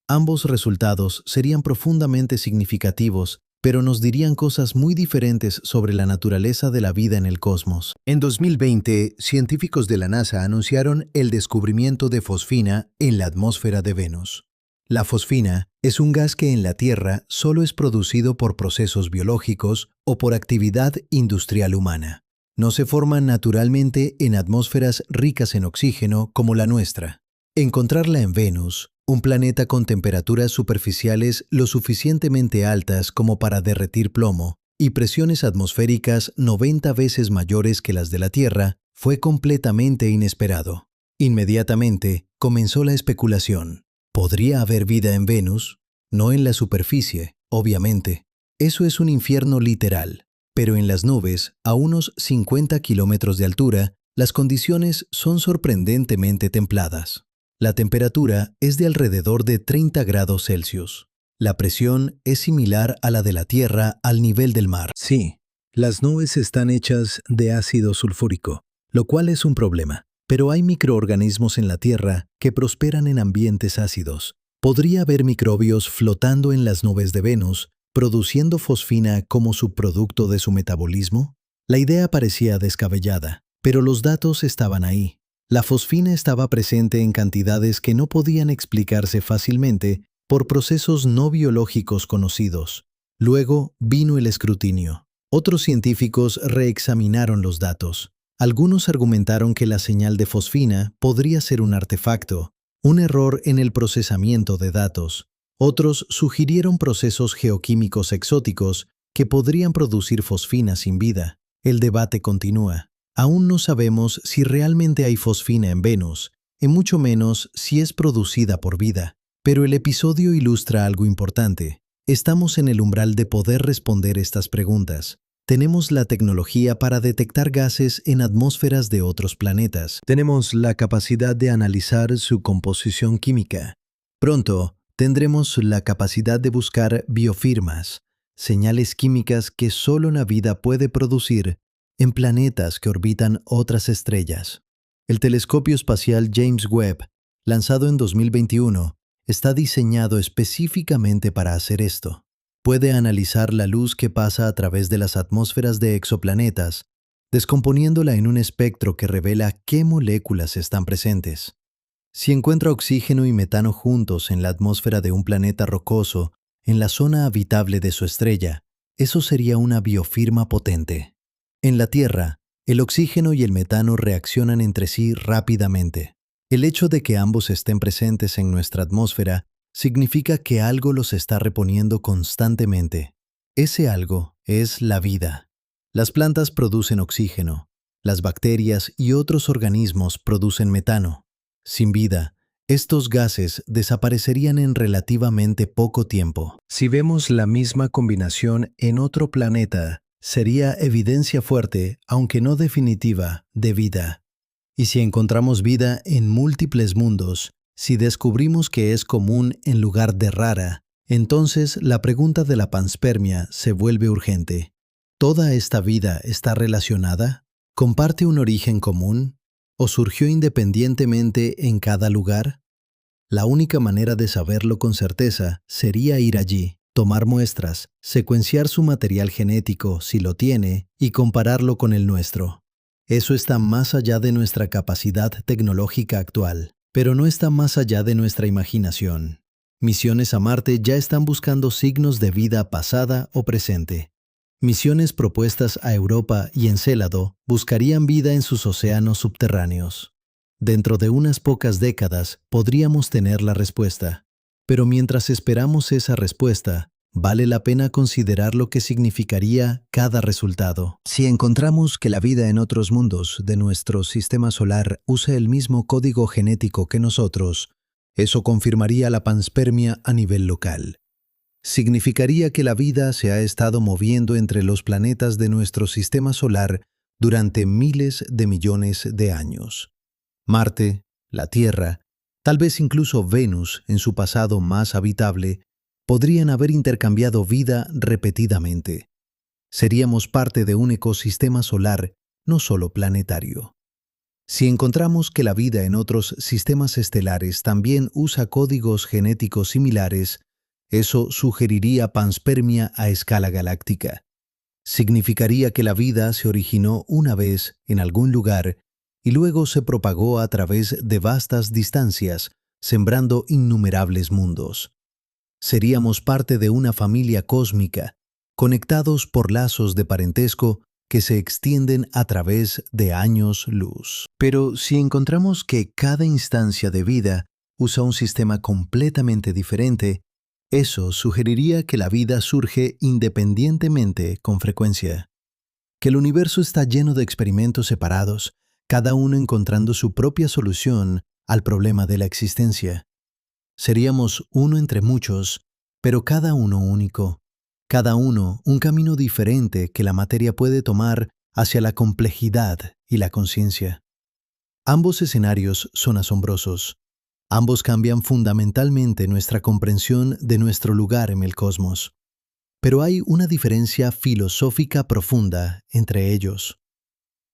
Ambos resultados serían profundamente significativos, pero nos dirían cosas muy diferentes sobre la naturaleza de la vida en el cosmos. En 2020, científicos de la NASA anunciaron el descubrimiento de fosfina en la atmósfera de Venus. La fosfina es un gas que en la Tierra solo es producido por procesos biológicos o por actividad industrial humana. No se forma naturalmente en atmósferas ricas en oxígeno como la nuestra. Encontrarla en Venus, un planeta con temperaturas superficiales lo suficientemente altas como para derretir plomo y presiones atmosféricas 90 veces mayores que las de la Tierra, fue completamente inesperado. Inmediatamente comenzó la especulación. ¿Podría haber vida en Venus? No en la superficie, obviamente. Eso es un infierno literal. Pero en las nubes, a unos 50 kilómetros de altura, las condiciones son sorprendentemente templadas. La temperatura es de alrededor de 30 grados Celsius. La presión es similar a la de la Tierra al nivel del mar. Sí, las nubes están hechas de ácido sulfúrico, lo cual es un problema. Pero hay microorganismos en la Tierra que prosperan en ambientes ácidos. ¿Podría haber microbios flotando en las nubes de Venus, produciendo fosfina como subproducto de su metabolismo? La idea parecía descabellada, pero los datos estaban ahí. La fosfina estaba presente en cantidades que no podían explicarse fácilmente por procesos no biológicos conocidos. Luego vino el escrutinio. Otros científicos reexaminaron los datos. Algunos argumentaron que la señal de fosfina podría ser un artefacto, un error en el procesamiento de datos. Otros sugirieron procesos geoquímicos exóticos que podrían producir fosfina sin vida. El debate continúa. Aún no sabemos si realmente hay fosfina en Venus, y mucho menos si es producida por vida. Pero el episodio ilustra algo importante. Estamos en el umbral de poder responder estas preguntas. Tenemos la tecnología para detectar gases en atmósferas de otros planetas. Tenemos la capacidad de analizar su composición química. Pronto, tendremos la capacidad de buscar biofirmas, señales químicas que solo la vida puede producir en planetas que orbitan otras estrellas. El telescopio espacial James Webb, lanzado en 2021, está diseñado específicamente para hacer esto. Puede analizar la luz que pasa a través de las atmósferas de exoplanetas, descomponiéndola en un espectro que revela qué moléculas están presentes. Si encuentra oxígeno y metano juntos en la atmósfera de un planeta rocoso, en la zona habitable de su estrella, eso sería una biofirma potente. En la Tierra, el oxígeno y el metano reaccionan entre sí rápidamente. El hecho de que ambos estén presentes en nuestra atmósfera significa que algo los está reponiendo constantemente. Ese algo es la vida. Las plantas producen oxígeno, las bacterias y otros organismos producen metano. Sin vida, estos gases desaparecerían en relativamente poco tiempo. Si vemos la misma combinación en otro planeta, sería evidencia fuerte, aunque no definitiva, de vida. Y si encontramos vida en múltiples mundos, si descubrimos que es común en lugar de rara, entonces la pregunta de la panspermia se vuelve urgente. ¿Toda esta vida está relacionada? ¿Comparte un origen común? ¿O surgió independientemente en cada lugar? La única manera de saberlo con certeza sería ir allí, tomar muestras, secuenciar su material genético, si lo tiene, y compararlo con el nuestro. Eso está más allá de nuestra capacidad tecnológica actual, pero no está más allá de nuestra imaginación. Misiones a Marte ya están buscando signos de vida pasada o presente. Misiones propuestas a Europa y Encélado buscarían vida en sus océanos subterráneos. Dentro de unas pocas décadas podríamos tener la respuesta, pero mientras esperamos esa respuesta, vale la pena considerar lo que significaría cada resultado. Si encontramos que la vida en otros mundos de nuestro sistema solar usa el mismo código genético que nosotros, eso confirmaría la panspermia a nivel local. Significaría que la vida se ha estado moviendo entre los planetas de nuestro sistema solar durante miles de millones de años. Marte, la Tierra, tal vez incluso Venus en su pasado más habitable, podrían haber intercambiado vida repetidamente. Seríamos parte de un ecosistema solar, no solo planetario. Si encontramos que la vida en otros sistemas estelares también usa códigos genéticos similares, eso sugeriría panspermia a escala galáctica. Significaría que la vida se originó una vez en algún lugar y luego se propagó a través de vastas distancias, sembrando innumerables mundos. Seríamos parte de una familia cósmica, conectados por lazos de parentesco que se extienden a través de años luz. Pero si encontramos que cada instancia de vida usa un sistema completamente diferente, eso sugeriría que la vida surge independientemente con frecuencia. Que el universo está lleno de experimentos separados, cada uno encontrando su propia solución al problema de la existencia. Seríamos uno entre muchos, pero cada uno único. Cada uno un camino diferente que la materia puede tomar hacia la complejidad y la conciencia. Ambos escenarios son asombrosos. Ambos cambian fundamentalmente nuestra comprensión de nuestro lugar en el cosmos. Pero hay una diferencia filosófica profunda entre ellos.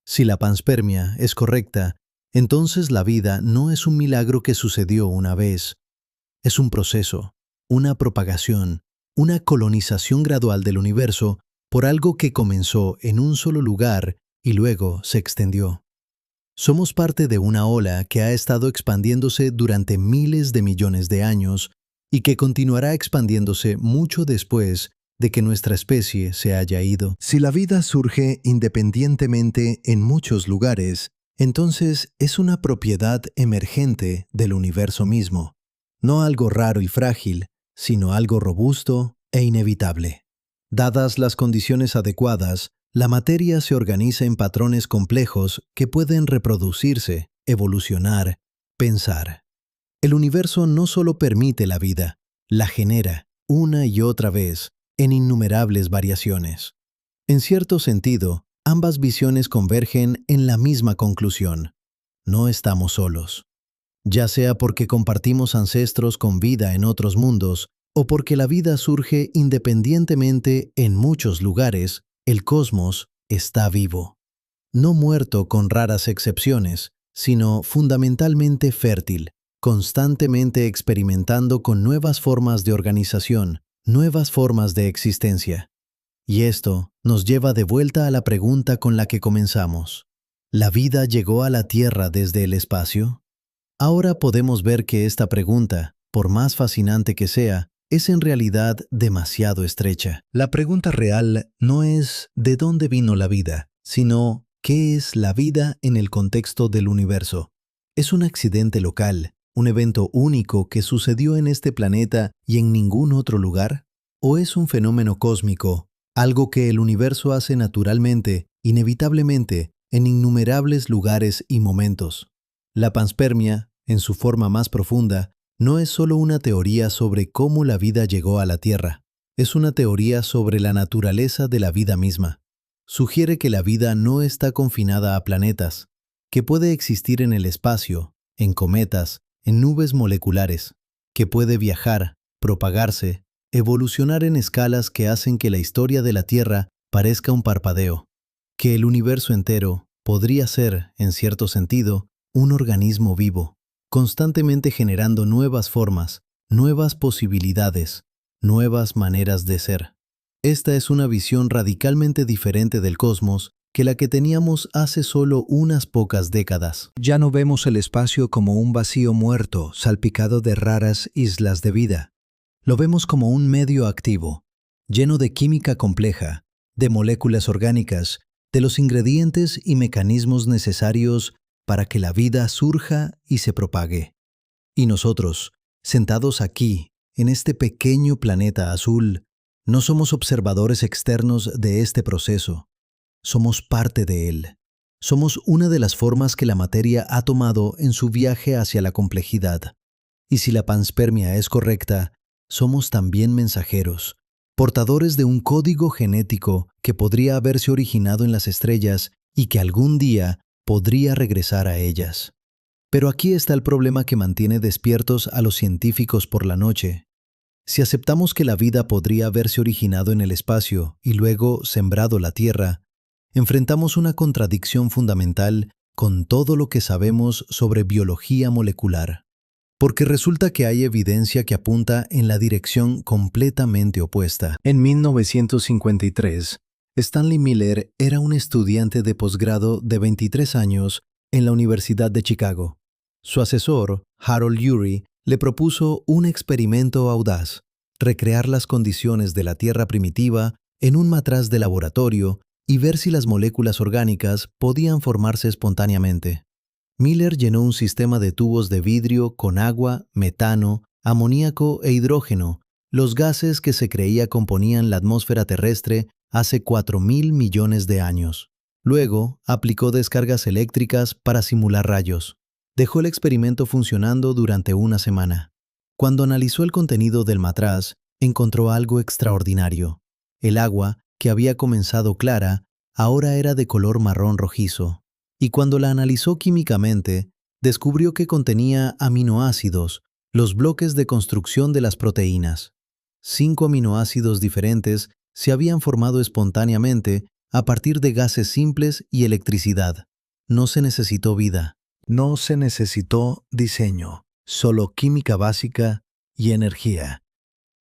Si la panspermia es correcta, entonces la vida no es un milagro que sucedió una vez. Es un proceso, una propagación, una colonización gradual del universo por algo que comenzó en un solo lugar y luego se extendió. Somos parte de una ola que ha estado expandiéndose durante miles de millones de años y que continuará expandiéndose mucho después de que nuestra especie se haya ido. Si la vida surge independientemente en muchos lugares, entonces es una propiedad emergente del universo mismo, no algo raro y frágil, sino algo robusto e inevitable. Dadas las condiciones adecuadas, la materia se organiza en patrones complejos que pueden reproducirse, evolucionar, pensar. El universo no solo permite la vida, la genera una y otra vez en innumerables variaciones. En cierto sentido, ambas visiones convergen en la misma conclusión. No estamos solos. Ya sea porque compartimos ancestros con vida en otros mundos, o porque la vida surge independientemente en muchos lugares, el cosmos está vivo. No muerto con raras excepciones, sino fundamentalmente fértil, constantemente experimentando con nuevas formas de organización, nuevas formas de existencia. Y esto nos lleva de vuelta a la pregunta con la que comenzamos. ¿La vida llegó a la Tierra desde el espacio? Ahora podemos ver que esta pregunta, por más fascinante que sea, es en realidad demasiado estrecha. La pregunta real no es ¿de dónde vino la vida?, sino ¿qué es la vida en el contexto del universo? ¿Es un accidente local, un evento único que sucedió en este planeta y en ningún otro lugar? ¿O es un fenómeno cósmico, algo que el universo hace naturalmente, inevitablemente, en innumerables lugares y momentos? La panspermia, en su forma más profunda, no es solo una teoría sobre cómo la vida llegó a la Tierra, es una teoría sobre la naturaleza de la vida misma. Sugiere que la vida no está confinada a planetas, que puede existir en el espacio, en cometas, en nubes moleculares, que puede viajar, propagarse, evolucionar en escalas que hacen que la historia de la Tierra parezca un parpadeo, que el universo entero podría ser, en cierto sentido, un organismo vivo, constantemente generando nuevas formas, nuevas posibilidades, nuevas maneras de ser. Esta es una visión radicalmente diferente del cosmos que la que teníamos hace solo unas pocas décadas. Ya no vemos el espacio como un vacío muerto, salpicado de raras islas de vida. Lo vemos como un medio activo, lleno de química compleja, de moléculas orgánicas, de los ingredientes y mecanismos necesarios para que la vida surja y se propague. Y nosotros, sentados aquí, en este pequeño planeta azul, no somos observadores externos de este proceso. Somos parte de él. Somos una de las formas que la materia ha tomado en su viaje hacia la complejidad. Y si la panspermia es correcta, somos también mensajeros, portadores de un código genético que podría haberse originado en las estrellas y que algún día podría regresar a ellas. Pero aquí está el problema que mantiene despiertos a los científicos por la noche. Si aceptamos que la vida podría haberse originado en el espacio y luego sembrado la Tierra, enfrentamos una contradicción fundamental con todo lo que sabemos sobre biología molecular. Porque resulta que hay evidencia que apunta en la dirección completamente opuesta. En 1953, Stanley Miller era un estudiante de posgrado de 23 años en la Universidad de Chicago. Su asesor, Harold Urey, le propuso un experimento audaz: recrear las condiciones de la Tierra primitiva en un matraz de laboratorio y ver si las moléculas orgánicas podían formarse espontáneamente. Miller llenó un sistema de tubos de vidrio con agua, metano, amoníaco e hidrógeno, los gases que se creía componían la atmósfera terrestre hace 4.000 millones de años. Luego, aplicó descargas eléctricas para simular rayos. Dejó el experimento funcionando durante una semana. Cuando analizó el contenido del matraz, encontró algo extraordinario. El agua, que había comenzado clara, ahora era de color marrón rojizo. Y cuando la analizó químicamente, descubrió que contenía aminoácidos, los bloques de construcción de las proteínas. 5 aminoácidos diferentes se habían formado espontáneamente a partir de gases simples y electricidad. No se necesitó vida. No se necesitó diseño, solo química básica y energía.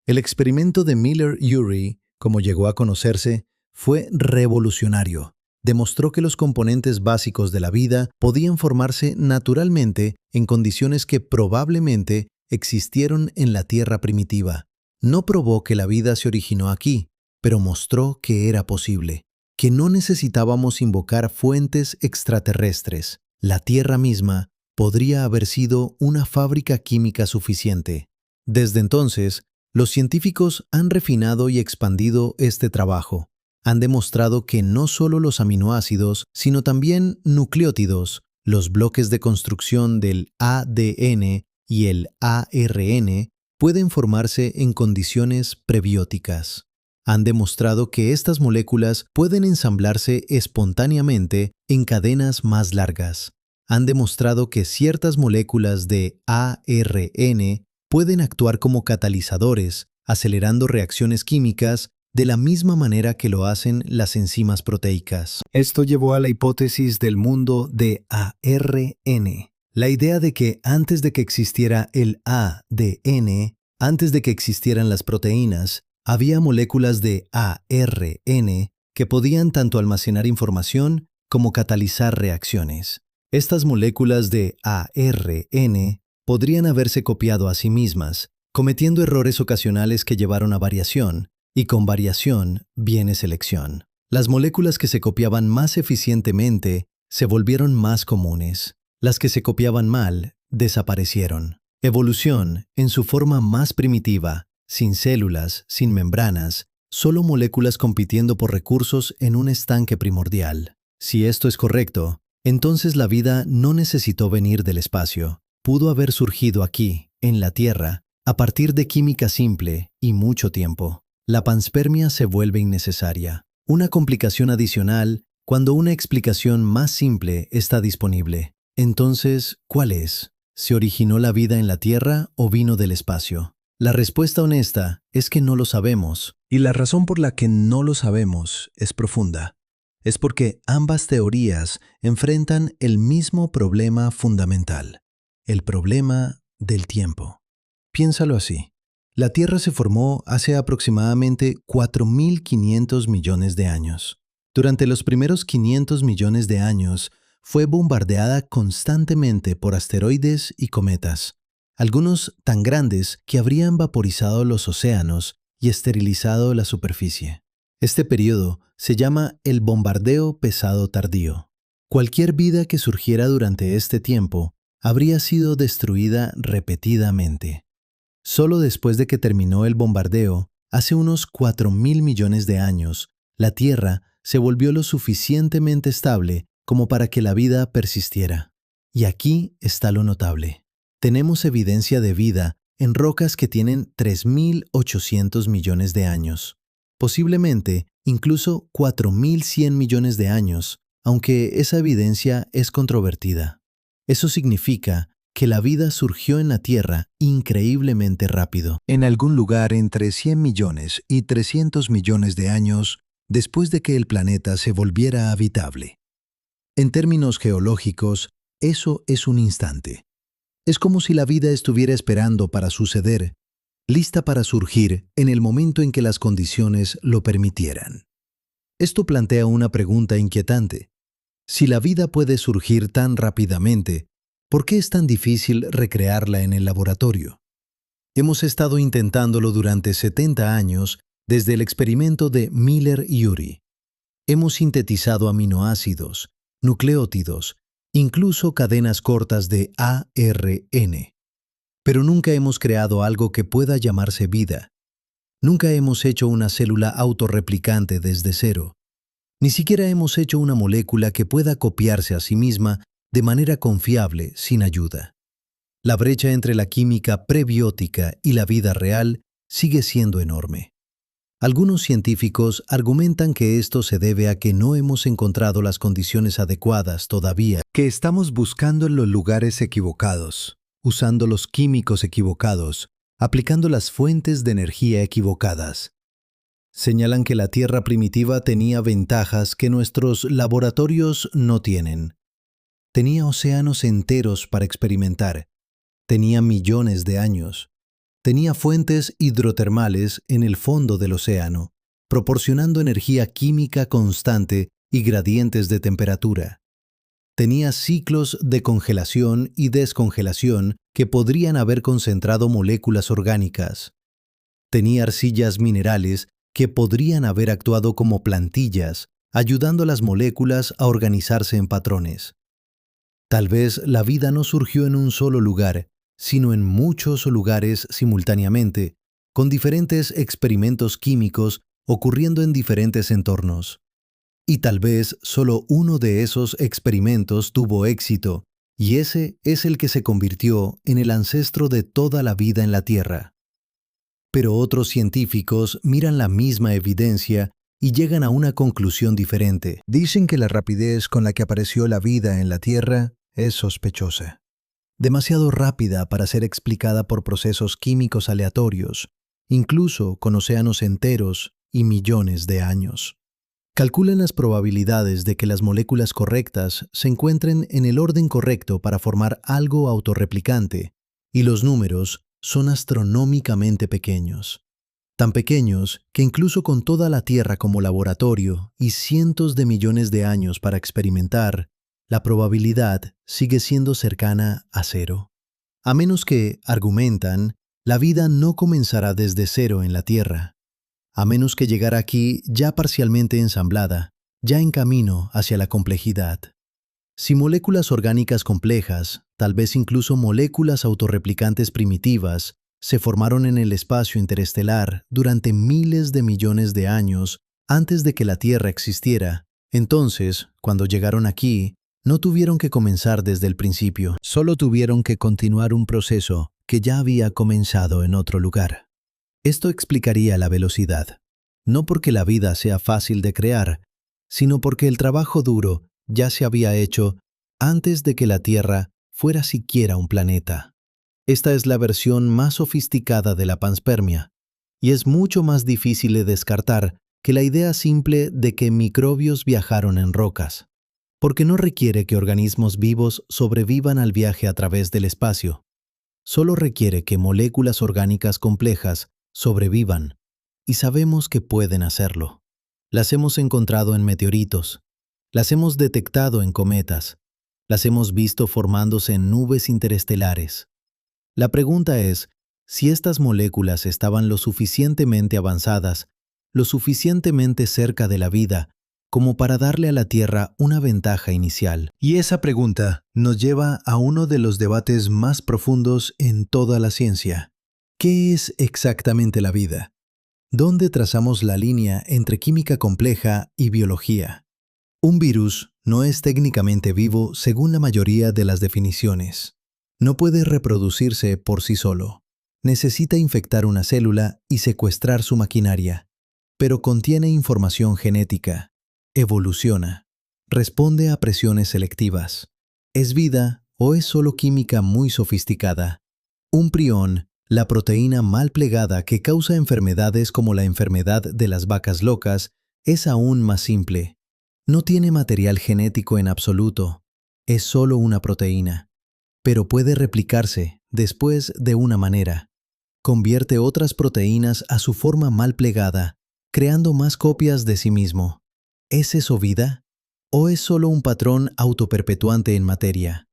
El experimento de Miller-Urey, como llegó a conocerse, fue revolucionario. Demostró que los componentes básicos de la vida podían formarse naturalmente en condiciones que probablemente existieron en la Tierra primitiva. No probó que la vida se originó aquí, pero mostró que era posible, que no necesitábamos invocar fuentes extraterrestres. La Tierra misma podría haber sido una fábrica química suficiente. Desde entonces, los científicos han refinado y expandido este trabajo. Han demostrado que no solo los aminoácidos, sino también nucleótidos, los bloques de construcción del ADN y el ARN, pueden formarse en condiciones prebióticas. Han demostrado que estas moléculas pueden ensamblarse espontáneamente en cadenas más largas. Han demostrado que ciertas moléculas de ARN pueden actuar como catalizadores, acelerando reacciones químicas de la misma manera que lo hacen las enzimas proteicas. Esto llevó a la hipótesis del mundo de ARN, la idea de que antes de que existiera el ADN, antes de que existieran las proteínas, había moléculas de ARN que podían tanto almacenar información como catalizar reacciones. Estas moléculas de ARN podrían haberse copiado a sí mismas, cometiendo errores ocasionales que llevaron a variación, y con variación viene selección. Las moléculas que se copiaban más eficientemente se volvieron más comunes. Las que se copiaban mal desaparecieron. Evolución, en su forma más primitiva, sin células, sin membranas, solo moléculas compitiendo por recursos en un estanque primordial. Si esto es correcto, entonces la vida no necesitó venir del espacio. Pudo haber surgido aquí, en la Tierra, a partir de química simple y mucho tiempo. La panspermia se vuelve innecesaria, una complicación adicional cuando una explicación más simple está disponible. Entonces, ¿cuál es? ¿Se originó la vida en la Tierra o vino del espacio? La respuesta honesta es que no lo sabemos. Y la razón por la que no lo sabemos es profunda. Es porque ambas teorías enfrentan el mismo problema fundamental, el problema del tiempo. Piénsalo así. La Tierra se formó hace aproximadamente 4.500 millones de años. Durante los primeros 500 millones de años, fue bombardeada constantemente por asteroides y cometas, algunos tan grandes que habrían vaporizado los océanos y esterilizado la superficie. Este periodo se llama el bombardeo pesado tardío. Cualquier vida que surgiera durante este tiempo habría sido destruida repetidamente. Solo después de que terminó el bombardeo, hace unos 4.000 millones de años, la Tierra se volvió lo suficientemente estable como para que la vida persistiera. Y aquí está lo notable. Tenemos evidencia de vida en rocas que tienen 3.800 millones de años. Posiblemente incluso 4.100 millones de años, aunque esa evidencia es controvertida. Eso significa que la vida surgió en la Tierra increíblemente rápido. En algún lugar entre 100 millones y 300 millones de años después de que el planeta se volviera habitable. En términos geológicos, eso es un instante. Es como si la vida estuviera esperando para suceder, lista para surgir en el momento en que las condiciones lo permitieran. Esto plantea una pregunta inquietante. Si la vida puede surgir tan rápidamente, ¿por qué es tan difícil recrearla en el laboratorio? Hemos estado intentándolo durante 70 años desde el experimento de Miller-Urey. Hemos sintetizado aminoácidos, nucleótidos, incluso cadenas cortas de ARN. Pero nunca hemos creado algo que pueda llamarse vida. Nunca hemos hecho una célula autorreplicante desde cero. Ni siquiera hemos hecho una molécula que pueda copiarse a sí misma de manera confiable sin ayuda. La brecha entre la química prebiótica y la vida real sigue siendo enorme. Algunos científicos argumentan que esto se debe a que no hemos encontrado las condiciones adecuadas todavía, que estamos buscando en los lugares equivocados, usando los químicos equivocados, aplicando las fuentes de energía equivocadas. Señalan que la Tierra primitiva tenía ventajas que nuestros laboratorios no tienen. Tenía océanos enteros para experimentar. Tenía millones de años. Tenía fuentes hidrotermales en el fondo del océano, proporcionando energía química constante y gradientes de temperatura. Tenía ciclos de congelación y descongelación que podrían haber concentrado moléculas orgánicas. Tenía arcillas minerales que podrían haber actuado como plantillas, ayudando a las moléculas a organizarse en patrones. Tal vez la vida no surgió en un solo lugar, sino en muchos lugares simultáneamente, con diferentes experimentos químicos ocurriendo en diferentes entornos. Y tal vez solo uno de esos experimentos tuvo éxito, y ese es el que se convirtió en el ancestro de toda la vida en la Tierra. Pero otros científicos miran la misma evidencia y llegan a una conclusión diferente. Dicen que la rapidez con la que apareció la vida en la Tierra es sospechosa. Demasiado rápida para ser explicada por procesos químicos aleatorios, incluso con océanos enteros y millones de años. Calculan las probabilidades de que las moléculas correctas se encuentren en el orden correcto para formar algo autorreplicante, y los números son astronómicamente pequeños. Tan pequeños que incluso con toda la Tierra como laboratorio y cientos de millones de años para experimentar, la probabilidad sigue siendo cercana a cero. A menos que, argumentan, la vida no comenzará desde cero en la Tierra. A menos que llegara aquí ya parcialmente ensamblada, ya en camino hacia la complejidad. Si moléculas orgánicas complejas, tal vez incluso moléculas autorreplicantes primitivas, se formaron en el espacio interestelar durante miles de millones de años antes de que la Tierra existiera, entonces, cuando llegaron aquí, no tuvieron que comenzar desde el principio, solo tuvieron que continuar un proceso que ya había comenzado en otro lugar. Esto explicaría la velocidad, no porque la vida sea fácil de crear, sino porque el trabajo duro ya se había hecho antes de que la Tierra fuera siquiera un planeta. Esta es la versión más sofisticada de la panspermia, y es mucho más difícil de descartar que la idea simple de que microbios viajaron en rocas, porque no requiere que organismos vivos sobrevivan al viaje a través del espacio. Solo requiere que moléculas orgánicas complejas sobrevivan, y sabemos que pueden hacerlo. Las hemos encontrado en meteoritos, las hemos detectado en cometas, las hemos visto formándose en nubes interestelares. La pregunta es si estas moléculas estaban lo suficientemente avanzadas, lo suficientemente cerca de la vida, como para darle a la Tierra una ventaja inicial. Y esa pregunta nos lleva a uno de los debates más profundos en toda la ciencia. ¿Qué es exactamente la vida? ¿Dónde trazamos la línea entre química compleja y biología? Un virus no es técnicamente vivo según la mayoría de las definiciones. No puede reproducirse por sí solo. Necesita infectar una célula y secuestrar su maquinaria, pero contiene información genética. Evoluciona. Responde a presiones selectivas. ¿Es vida o es solo química muy sofisticada? Un prión, la proteína mal plegada que causa enfermedades como la enfermedad de las vacas locas, es aún más simple. No tiene material genético en absoluto. Es solo una proteína. Pero puede replicarse después de una manera. Convierte otras proteínas a su forma mal plegada, creando más copias de sí mismo. ¿Es eso vida? ¿O es solo un patrón autoperpetuante en materia?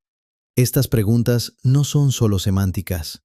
Estas preguntas no son solo semánticas.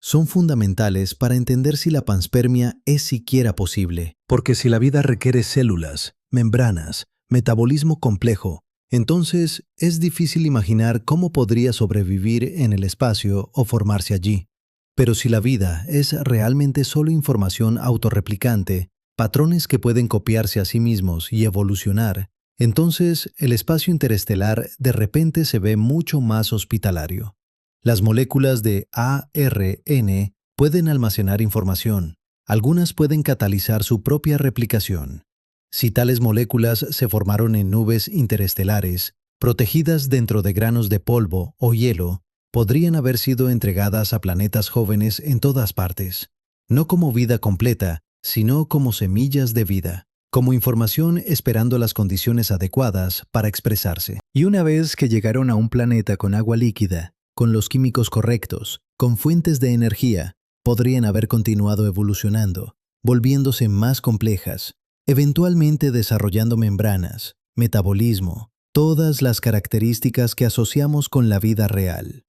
Son fundamentales para entender si la panspermia es siquiera posible. Porque si la vida requiere células, membranas, metabolismo complejo, entonces es difícil imaginar cómo podría sobrevivir en el espacio o formarse allí. Pero si la vida es realmente solo información autorreplicante, patrones que pueden copiarse a sí mismos y evolucionar, entonces el espacio interestelar de repente se ve mucho más hospitalario. Las moléculas de ARN pueden almacenar información. Algunas pueden catalizar su propia replicación. Si tales moléculas se formaron en nubes interestelares, protegidas dentro de granos de polvo o hielo, podrían haber sido entregadas a planetas jóvenes en todas partes, no como vida completa, sino como semillas de vida, como información esperando las condiciones adecuadas para expresarse. Y una vez que llegaron a un planeta con agua líquida, con los químicos correctos, con fuentes de energía, podrían haber continuado evolucionando, volviéndose más complejas, eventualmente desarrollando membranas, metabolismo, todas las características que asociamos con la vida real.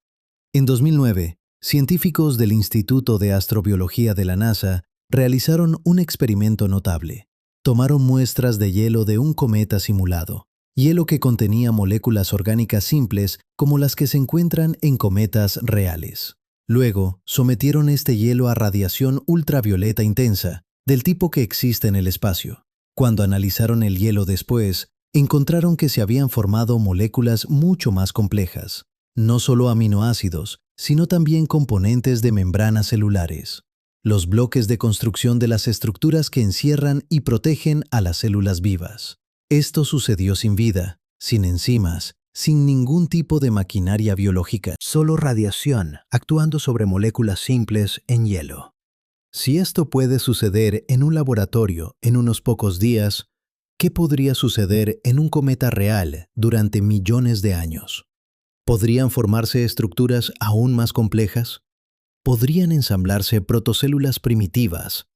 En 2009, científicos del Instituto de Astrobiología de la NASA realizaron un experimento notable. Tomaron muestras de hielo de un cometa simulado, hielo que contenía moléculas orgánicas simples como las que se encuentran en cometas reales. Luego, sometieron este hielo a radiación ultravioleta intensa, del tipo que existe en el espacio. Cuando analizaron el hielo después, encontraron que se habían formado moléculas mucho más complejas, no solo aminoácidos, sino también componentes de membranas celulares, los bloques de construcción de las estructuras que encierran y protegen a las células vivas. Esto sucedió sin vida, sin enzimas, sin ningún tipo de maquinaria biológica, solo radiación actuando sobre moléculas simples en hielo. Si esto puede suceder en un laboratorio en unos pocos días, ¿qué podría suceder en un cometa real durante millones de años? ¿Podrían formarse estructuras aún más complejas? ¿Podrían ensamblarse protocélulas primitivas,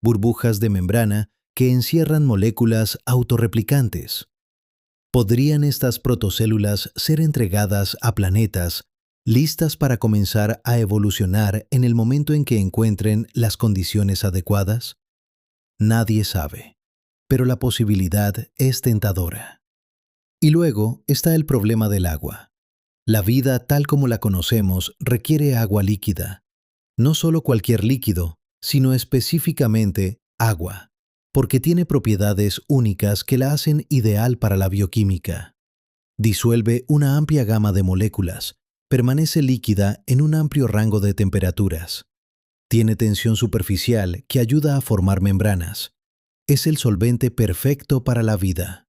burbujas de membrana que encierran moléculas autorreplicantes? ¿Podrían estas protocélulas ser entregadas a planetas listas para comenzar a evolucionar en el momento en que encuentren las condiciones adecuadas? Nadie sabe, pero la posibilidad es tentadora. Y luego está el problema del agua. La vida tal como la conocemos requiere agua líquida. No solo cualquier líquido, sino específicamente agua, porque tiene propiedades únicas que la hacen ideal para la bioquímica. Disuelve una amplia gama de moléculas, permanece líquida en un amplio rango de temperaturas. Tiene tensión superficial que ayuda a formar membranas. Es el solvente perfecto para la vida.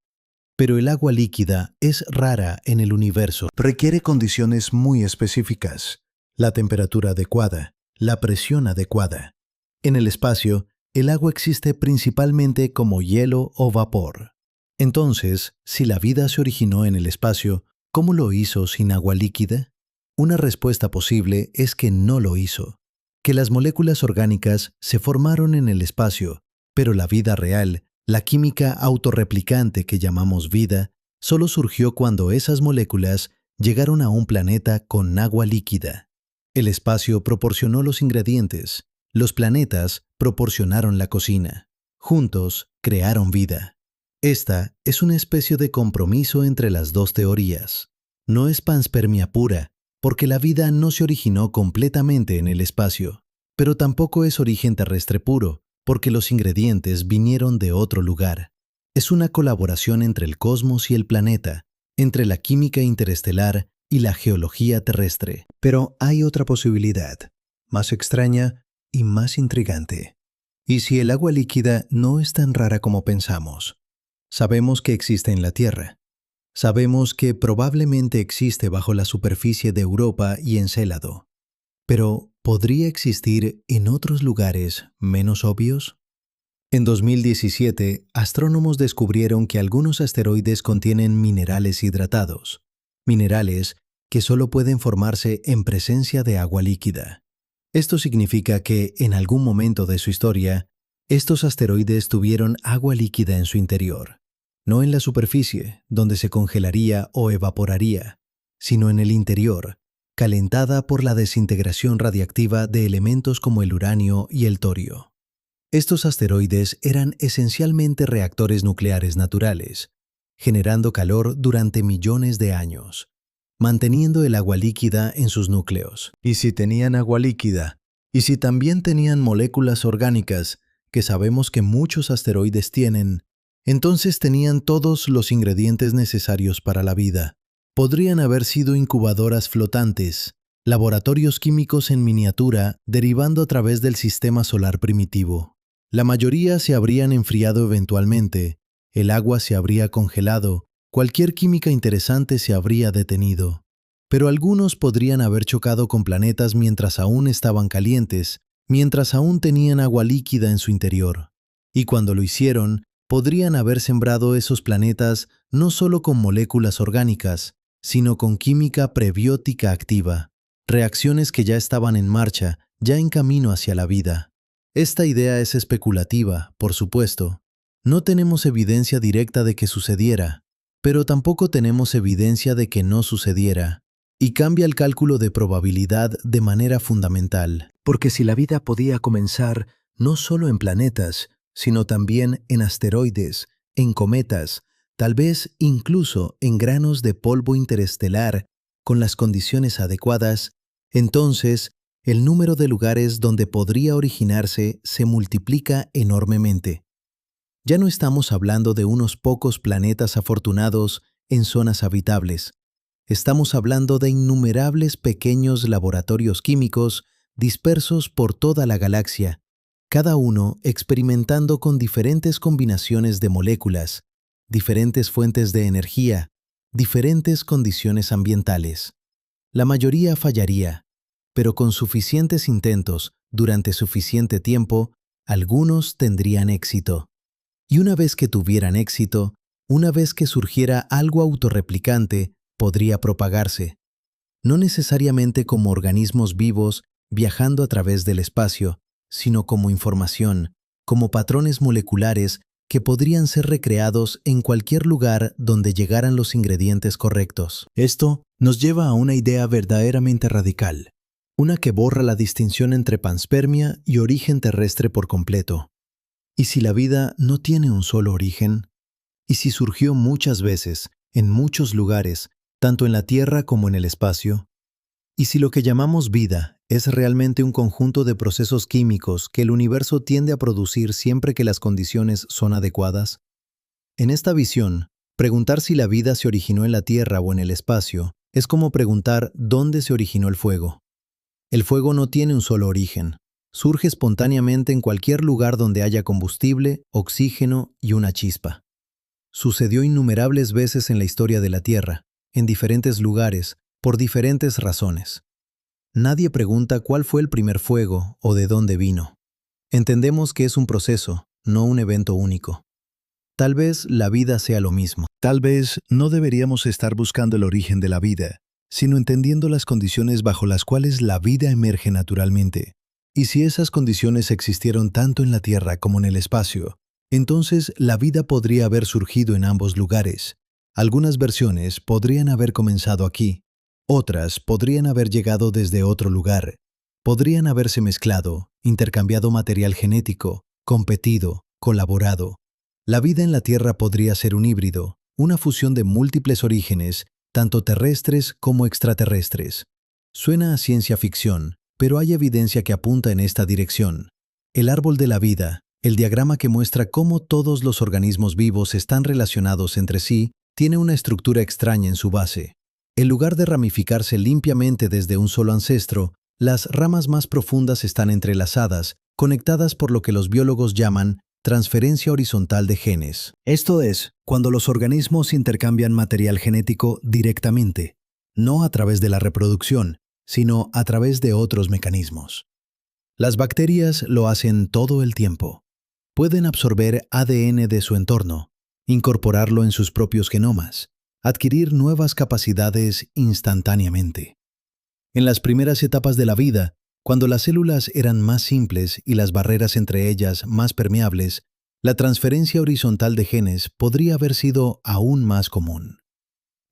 Pero el agua líquida es rara en el universo. Requiere condiciones muy específicas, la temperatura adecuada, la presión adecuada. En el espacio, el agua existe principalmente como hielo o vapor. Entonces, si la vida se originó en el espacio, ¿cómo lo hizo sin agua líquida? Una respuesta posible es que no lo hizo, que las moléculas orgánicas se formaron en el espacio, pero la vida real, la química autorreplicante que llamamos vida, solo surgió cuando esas moléculas llegaron a un planeta con agua líquida. El espacio proporcionó los ingredientes, los planetas proporcionaron la cocina. Juntos crearon vida. Esta es una especie de compromiso entre las dos teorías. No es panspermia pura, porque la vida no se originó completamente en el espacio, pero tampoco es origen terrestre puro, porque los ingredientes vinieron de otro lugar. Es una colaboración entre el cosmos y el planeta, entre la química interestelar y la geología terrestre. Pero hay otra posibilidad, más extraña y más intrigante. ¿Y si el agua líquida no es tan rara como pensamos? Sabemos que existe en la Tierra. Sabemos que probablemente existe bajo la superficie de Europa y Encélado. Pero, ¿podría existir en otros lugares menos obvios? En 2017, astrónomos descubrieron que algunos asteroides contienen minerales hidratados, minerales que solo pueden formarse en presencia de agua líquida. Esto significa que, en algún momento de su historia, estos asteroides tuvieron agua líquida en su interior, no en la superficie, donde se congelaría o evaporaría, sino en el interior, calentada por la desintegración radiactiva de elementos como el uranio y el torio. Estos asteroides eran esencialmente reactores nucleares naturales, generando calor durante millones de años, manteniendo el agua líquida en sus núcleos. Y si tenían agua líquida, y si también tenían moléculas orgánicas, que sabemos que muchos asteroides tienen, entonces tenían todos los ingredientes necesarios para la vida. Podrían haber sido incubadoras flotantes, laboratorios químicos en miniatura derivando a través del sistema solar primitivo. La mayoría se habrían enfriado eventualmente, el agua se habría congelado, cualquier química interesante se habría detenido. Pero algunos podrían haber chocado con planetas mientras aún estaban calientes, mientras aún tenían agua líquida en su interior. Y cuando lo hicieron, podrían haber sembrado esos planetas no solo con moléculas orgánicas, sino con química prebiótica activa, reacciones que ya estaban en marcha, ya en camino hacia la vida. Esta idea es especulativa, por supuesto. No tenemos evidencia directa de que sucediera, pero tampoco tenemos evidencia de que no sucediera, y cambia el cálculo de probabilidad de manera fundamental. Porque si la vida podía comenzar no solo en planetas, sino también en asteroides, en cometas, tal vez incluso en granos de polvo interestelar con las condiciones adecuadas, entonces el número de lugares donde podría originarse se multiplica enormemente. Ya no estamos hablando de unos pocos planetas afortunados en zonas habitables. Estamos hablando de innumerables pequeños laboratorios químicos dispersos por toda la galaxia, cada uno experimentando con diferentes combinaciones de moléculas, diferentes fuentes de energía, diferentes condiciones ambientales. La mayoría fallaría, pero con suficientes intentos, durante suficiente tiempo, algunos tendrían éxito. Y una vez que tuvieran éxito, una vez que surgiera algo autorreplicante, podría propagarse, no necesariamente como organismos vivos viajando a través del espacio, sino como información, como patrones moleculares que podrían ser recreados en cualquier lugar donde llegaran los ingredientes correctos. Esto nos lleva a una idea verdaderamente radical, una que borra la distinción entre panspermia y origen terrestre por completo. ¿Y si la vida no tiene un solo origen? ¿Y si surgió muchas veces, en muchos lugares, tanto en la Tierra como en el espacio? ¿Y si lo que llamamos vida es realmente un conjunto de procesos químicos que el universo tiende a producir siempre que las condiciones son adecuadas? En esta visión, preguntar si la vida se originó en la Tierra o en el espacio es como preguntar dónde se originó el fuego. El fuego no tiene un solo origen. Surge espontáneamente en cualquier lugar donde haya combustible, oxígeno y una chispa. Sucedió innumerables veces en la historia de la Tierra, en diferentes lugares, por diferentes razones. Nadie pregunta cuál fue el primer fuego o de dónde vino. Entendemos que es un proceso, no un evento único. Tal vez la vida sea lo mismo. Tal vez no deberíamos estar buscando el origen de la vida, sino entendiendo las condiciones bajo las cuales la vida emerge naturalmente. Y si esas condiciones existieron tanto en la Tierra como en el espacio, entonces la vida podría haber surgido en ambos lugares. Algunas versiones podrían haber comenzado aquí, otras podrían haber llegado desde otro lugar, podrían haberse mezclado, intercambiado material genético, competido, colaborado. La vida en la Tierra podría ser un híbrido, una fusión de múltiples orígenes, tanto terrestres como extraterrestres. Suena a ciencia ficción, pero hay evidencia que apunta en esta dirección. El árbol de la vida, el diagrama que muestra cómo todos los organismos vivos están relacionados entre sí, tiene una estructura extraña en su base. En lugar de ramificarse limpiamente desde un solo ancestro, las ramas más profundas están entrelazadas, conectadas por lo que los biólogos llaman transferencia horizontal de genes. Esto es, cuando los organismos intercambian material genético directamente, no a través de la reproducción, sino a través de otros mecanismos. Las bacterias lo hacen todo el tiempo. Pueden absorber ADN de su entorno, incorporarlo en sus propios genomas, adquirir nuevas capacidades instantáneamente. En las primeras etapas de la vida, cuando las células eran más simples y las barreras entre ellas más permeables, la transferencia horizontal de genes podría haber sido aún más común.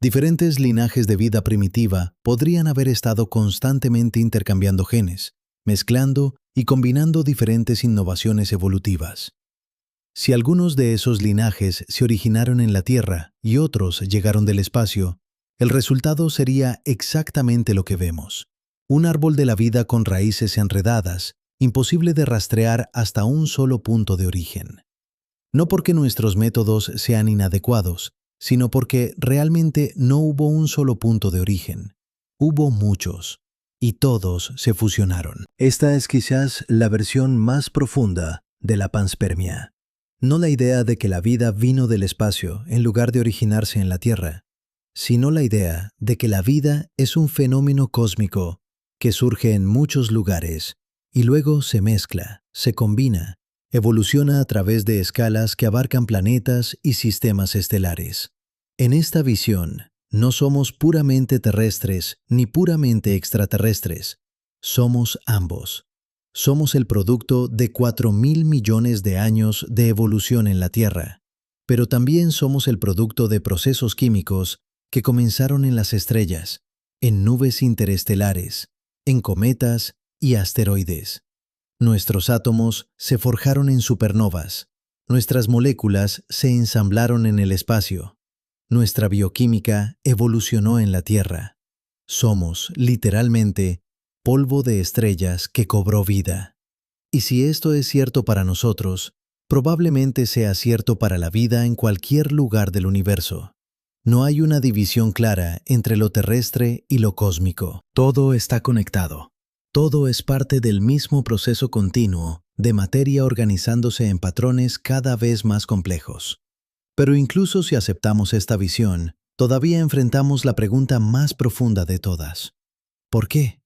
Diferentes linajes de vida primitiva podrían haber estado constantemente intercambiando genes, mezclando y combinando diferentes innovaciones evolutivas. Si algunos de esos linajes se originaron en la Tierra y otros llegaron del espacio, el resultado sería exactamente lo que vemos. Un árbol de la vida con raíces enredadas, imposible de rastrear hasta un solo punto de origen. No porque nuestros métodos sean inadecuados, sino porque realmente no hubo un solo punto de origen. Hubo muchos, y todos se fusionaron. Esta es quizás la versión más profunda de la panspermia. No la idea de que la vida vino del espacio en lugar de originarse en la Tierra, sino la idea de que la vida es un fenómeno cósmico que surge en muchos lugares y luego se mezcla, se combina, evoluciona a través de escalas que abarcan planetas y sistemas estelares. En esta visión, no somos puramente terrestres ni puramente extraterrestres. Somos ambos. Somos el producto de 4.000 millones de años de evolución en la Tierra, pero también somos el producto de procesos químicos que comenzaron en las estrellas, en nubes interestelares, en cometas y asteroides. Nuestros átomos se forjaron en supernovas. Nuestras moléculas se ensamblaron en el espacio. Nuestra bioquímica evolucionó en la Tierra. Somos, literalmente, polvo de estrellas que cobró vida. Y si esto es cierto para nosotros, probablemente sea cierto para la vida en cualquier lugar del universo. No hay una división clara entre lo terrestre y lo cósmico. Todo está conectado. Todo es parte del mismo proceso continuo de materia organizándose en patrones cada vez más complejos. Pero incluso si aceptamos esta visión, todavía enfrentamos la pregunta más profunda de todas. ¿Por qué?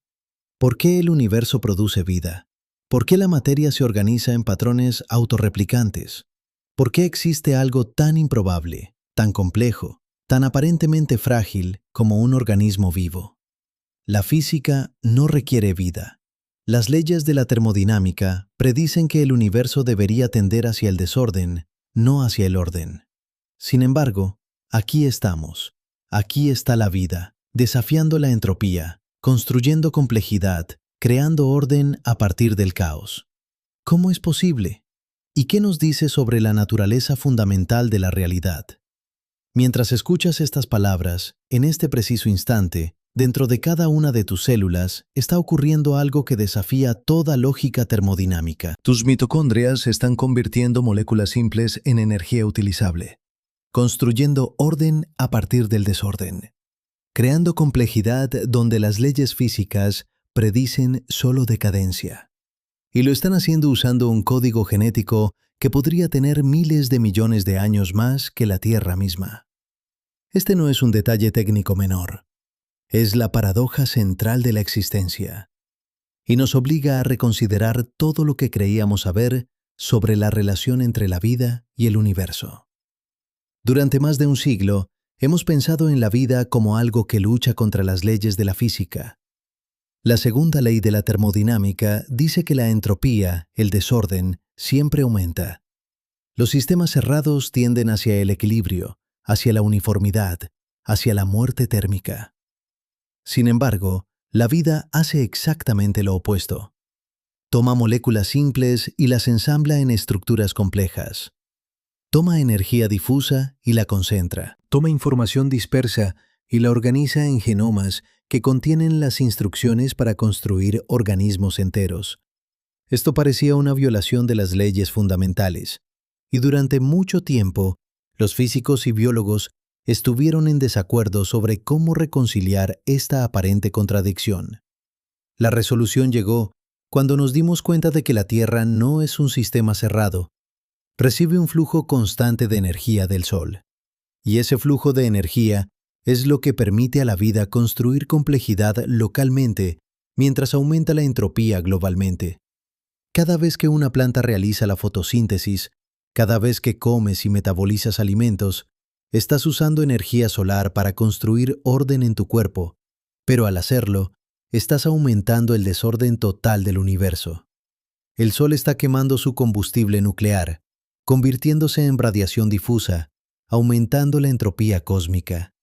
¿Por qué el universo produce vida? ¿Por qué la materia se organiza en patrones autorreplicantes? ¿Por qué existe algo tan improbable, tan complejo, tan aparentemente frágil como un organismo vivo? La física no requiere vida. Las leyes de la termodinámica predicen que el universo debería tender hacia el desorden, no hacia el orden. Sin embargo, aquí estamos. Aquí está la vida, desafiando la entropía, construyendo complejidad, creando orden a partir del caos. ¿Cómo es posible? ¿Y qué nos dice sobre la naturaleza fundamental de la realidad? Mientras escuchas estas palabras, en este preciso instante, dentro de cada una de tus células está ocurriendo algo que desafía toda lógica termodinámica. Tus mitocondrias se están convirtiendo moléculas simples en energía utilizable, construyendo orden a partir del desorden, creando complejidad donde las leyes físicas predicen solo decadencia. Y lo están haciendo usando un código genético que podría tener miles de millones de años más que la Tierra misma. Este no es un detalle técnico menor. Es la paradoja central de la existencia. Y nos obliga a reconsiderar todo lo que creíamos saber sobre la relación entre la vida y el universo. Durante más de un siglo, hemos pensado en la vida como algo que lucha contra las leyes de la física. La segunda ley de la termodinámica dice que la entropía, el desorden, siempre aumenta. Los sistemas cerrados tienden hacia el equilibrio, hacia la uniformidad, hacia la muerte térmica. Sin embargo, la vida hace exactamente lo opuesto. Toma moléculas simples y las ensambla en estructuras complejas. Toma energía difusa y la concentra. Toma información dispersa y la organiza en genomas que contienen las instrucciones para construir organismos enteros. Esto parecía una violación de las leyes fundamentales, y durante mucho tiempo, los físicos y biólogos estuvieron en desacuerdo sobre cómo reconciliar esta aparente contradicción. La resolución llegó cuando nos dimos cuenta de que la Tierra no es un sistema cerrado. Recibe un flujo constante de energía del Sol. Y ese flujo de energía es lo que permite a la vida construir complejidad localmente mientras aumenta la entropía globalmente. Cada vez que una planta realiza la fotosíntesis, cada vez que comes y metabolizas alimentos, estás usando energía solar para construir orden en tu cuerpo, pero al hacerlo, estás aumentando el desorden total del universo. El Sol está quemando su combustible nuclear, convirtiéndose en radiación difusa, aumentando la entropía cósmica.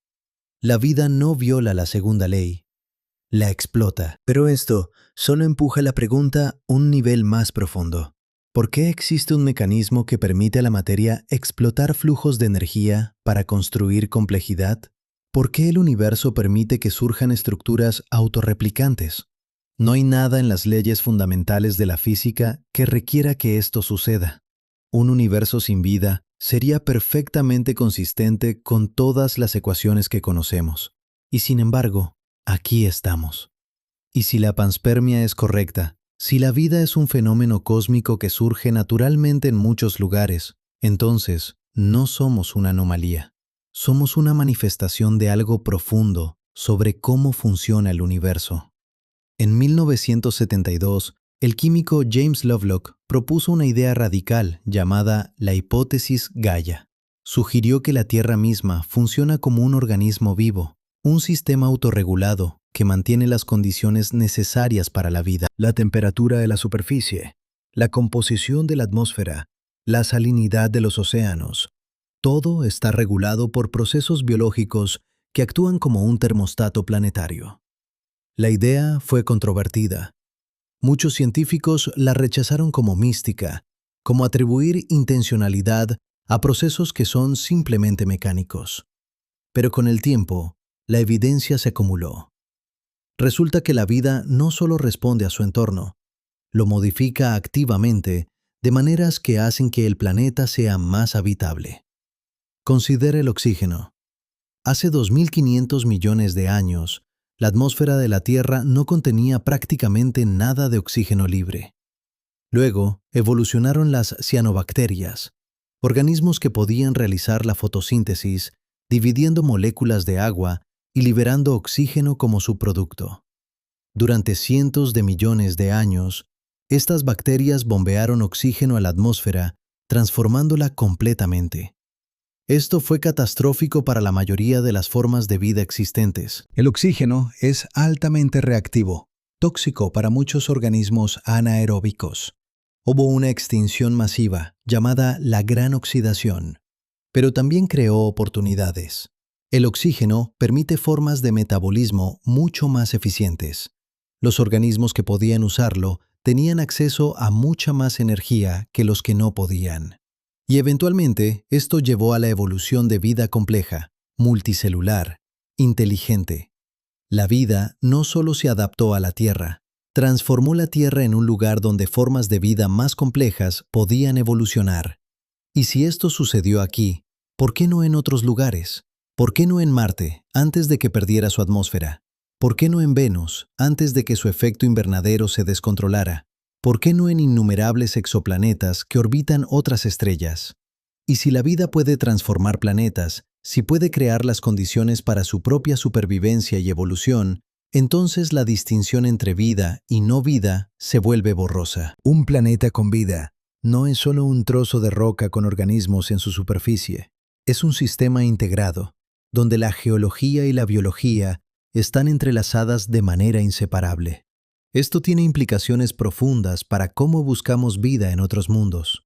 La vida no viola la segunda ley, la explota. Pero esto solo empuja la pregunta un nivel más profundo. ¿Por qué existe un mecanismo que permite a la materia explotar flujos de energía para construir complejidad? ¿Por qué el universo permite que surjan estructuras autorreplicantes? No hay nada en las leyes fundamentales de la física que requiera que esto suceda. Un universo sin vida sería perfectamente consistente con todas las ecuaciones que conocemos. Y sin embargo, aquí estamos. Y si la panspermia es correcta, si la vida es un fenómeno cósmico que surge naturalmente en muchos lugares, entonces no somos una anomalía. Somos una manifestación de algo profundo sobre cómo funciona el universo. En 1972, el químico James Lovelock propuso una idea radical llamada la hipótesis Gaia. Sugirió que la Tierra misma funciona como un organismo vivo, un sistema autorregulado que mantiene las condiciones necesarias para la vida. La temperatura de la superficie, la composición de la atmósfera, la salinidad de los océanos. Todo está regulado por procesos biológicos que actúan como un termostato planetario. La idea fue controvertida. Muchos científicos la rechazaron como mística, como atribuir intencionalidad a procesos que son simplemente mecánicos. Pero con el tiempo, la evidencia se acumuló. Resulta que la vida no solo responde a su entorno, lo modifica activamente de maneras que hacen que el planeta sea más habitable. Considere el oxígeno. Hace 2.500 millones de años, la atmósfera de la Tierra no contenía prácticamente nada de oxígeno libre. Luego, evolucionaron las cianobacterias, organismos que podían realizar la fotosíntesis, dividiendo moléculas de agua y liberando oxígeno como subproducto. Durante cientos de millones de años, estas bacterias bombearon oxígeno a la atmósfera, transformándola completamente. Esto fue catastrófico para la mayoría de las formas de vida existentes. El oxígeno es altamente reactivo, tóxico para muchos organismos anaeróbicos. Hubo una extinción masiva, llamada la Gran Oxidación, pero también creó oportunidades. El oxígeno permite formas de metabolismo mucho más eficientes. Los organismos que podían usarlo tenían acceso a mucha más energía que los que no podían. Y eventualmente, esto llevó a la evolución de vida compleja, multicelular, inteligente. La vida no solo se adaptó a la Tierra, transformó la Tierra en un lugar donde formas de vida más complejas podían evolucionar. Y si esto sucedió aquí, ¿por qué no en otros lugares? ¿Por qué no en Marte, antes de que perdiera su atmósfera? ¿Por qué no en Venus, antes de que su efecto invernadero se descontrolara? ¿Por qué no en innumerables exoplanetas que orbitan otras estrellas? Y si la vida puede transformar planetas, si puede crear las condiciones para su propia supervivencia y evolución, entonces la distinción entre vida y no vida se vuelve borrosa. Un planeta con vida no es solo un trozo de roca con organismos en su superficie. Es un sistema integrado, donde la geología y la biología están entrelazadas de manera inseparable. Esto tiene implicaciones profundas para cómo buscamos vida en otros mundos.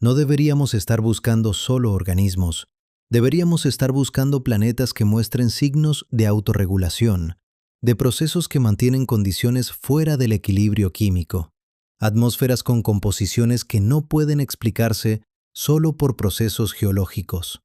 No deberíamos estar buscando solo organismos. Deberíamos estar buscando planetas que muestren signos de autorregulación, de procesos que mantienen condiciones fuera del equilibrio químico, atmósferas con composiciones que no pueden explicarse solo por procesos geológicos,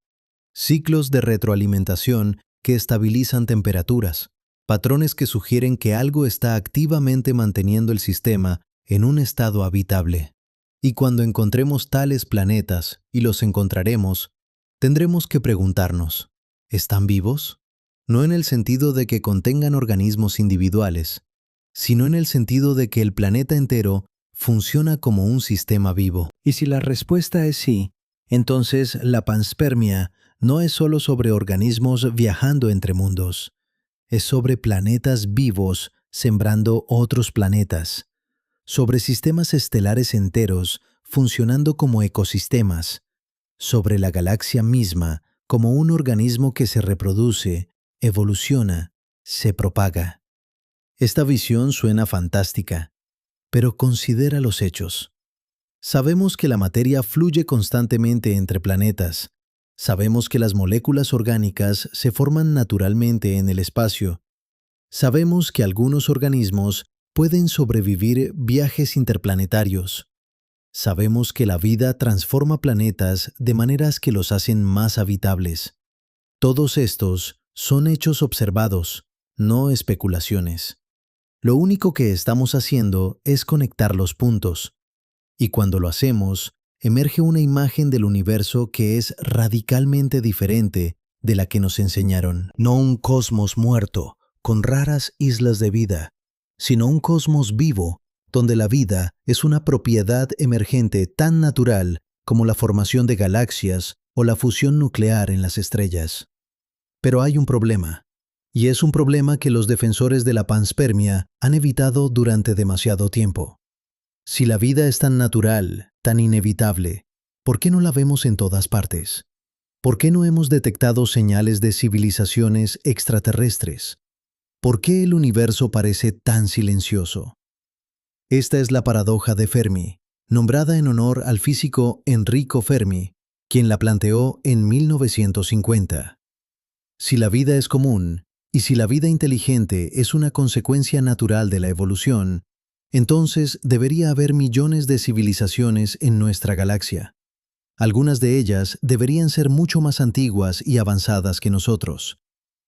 ciclos de retroalimentación que estabilizan temperaturas, patrones que sugieren que algo está activamente manteniendo el sistema en un estado habitable. Y cuando encontremos tales planetas, y los encontraremos, tendremos que preguntarnos, ¿están vivos? No en el sentido de que contengan organismos individuales, sino en el sentido de que el planeta entero funciona como un sistema vivo. Y si la respuesta es sí, entonces la panspermia no es solo sobre organismos viajando entre mundos. Es sobre planetas vivos sembrando otros planetas, sobre sistemas estelares enteros funcionando como ecosistemas, sobre la galaxia misma como un organismo que se reproduce, evoluciona, se propaga. Esta visión suena fantástica, pero considera los hechos. Sabemos que la materia fluye constantemente entre planetas. Sabemos que las moléculas orgánicas se forman naturalmente en el espacio. Sabemos que algunos organismos pueden sobrevivir viajes interplanetarios. Sabemos que la vida transforma planetas de maneras que los hacen más habitables. Todos estos son hechos observados, no especulaciones. Lo único que estamos haciendo es conectar los puntos. Y cuando lo hacemos, emerge una imagen del universo que es radicalmente diferente de la que nos enseñaron. No un cosmos muerto, con raras islas de vida, sino un cosmos vivo, donde la vida es una propiedad emergente tan natural como la formación de galaxias o la fusión nuclear en las estrellas. Pero hay un problema, y es un problema que los defensores de la panspermia han evitado durante demasiado tiempo. Si la vida es tan natural, tan inevitable, ¿por qué no la vemos en todas partes? ¿Por qué no hemos detectado señales de civilizaciones extraterrestres? ¿Por qué el universo parece tan silencioso? Esta es la paradoja de Fermi, nombrada en honor al físico Enrico Fermi, quien la planteó en 1950. Si la vida es común, y si la vida inteligente es una consecuencia natural de la evolución, Entonces debería haber millones de civilizaciones en nuestra galaxia. Algunas de ellas deberían ser mucho más antiguas y avanzadas que nosotros.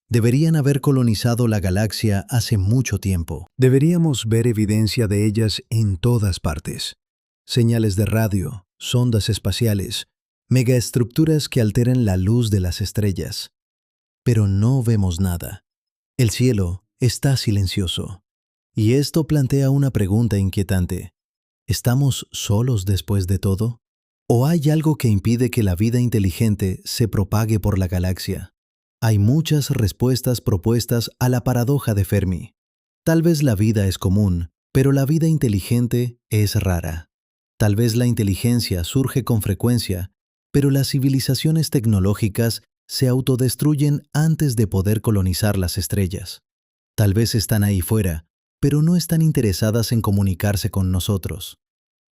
Deberían haber colonizado la galaxia hace mucho tiempo. Deberíamos ver evidencia de ellas en todas partes. Señales de radio, sondas espaciales, megaestructuras que alteran la luz de las estrellas. Pero no vemos nada. El cielo está silencioso. Y esto plantea una pregunta inquietante. ¿Estamos solos después de todo? ¿O hay algo que impide que la vida inteligente se propague por la galaxia? Hay muchas respuestas propuestas a la paradoja de Fermi. Tal vez la vida es común, pero la vida inteligente es rara. Tal vez la inteligencia surge con frecuencia, pero las civilizaciones tecnológicas se autodestruyen antes de poder colonizar las estrellas. Tal vez están ahí fuera, pero no están interesadas en comunicarse con nosotros.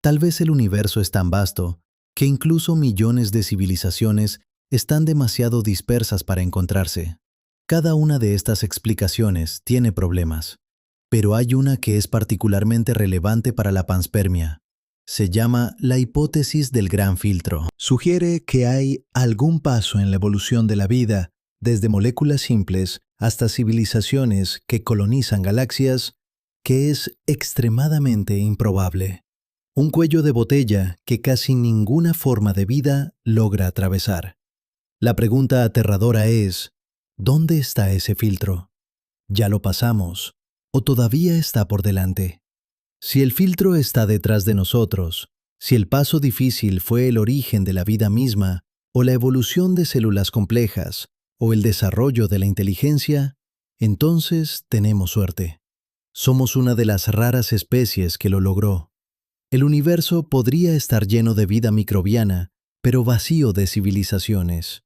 Tal vez el universo es tan vasto que incluso millones de civilizaciones están demasiado dispersas para encontrarse. Cada una de estas explicaciones tiene problemas, pero hay una que es particularmente relevante para la panspermia. Se llama la hipótesis del gran filtro. Sugiere que hay algún paso en la evolución de la vida, desde moléculas simples hasta civilizaciones que colonizan galaxias, que es extremadamente improbable. Un cuello de botella que casi ninguna forma de vida logra atravesar. La pregunta aterradora es, ¿dónde está ese filtro? ¿Ya lo pasamos? ¿O todavía está por delante? Si el filtro está detrás de nosotros, si el paso difícil fue el origen de la vida misma, o la evolución de células complejas, o el desarrollo de la inteligencia, entonces tenemos suerte. Somos una de las raras especies que lo logró. El universo podría estar lleno de vida microbiana, pero vacío de civilizaciones.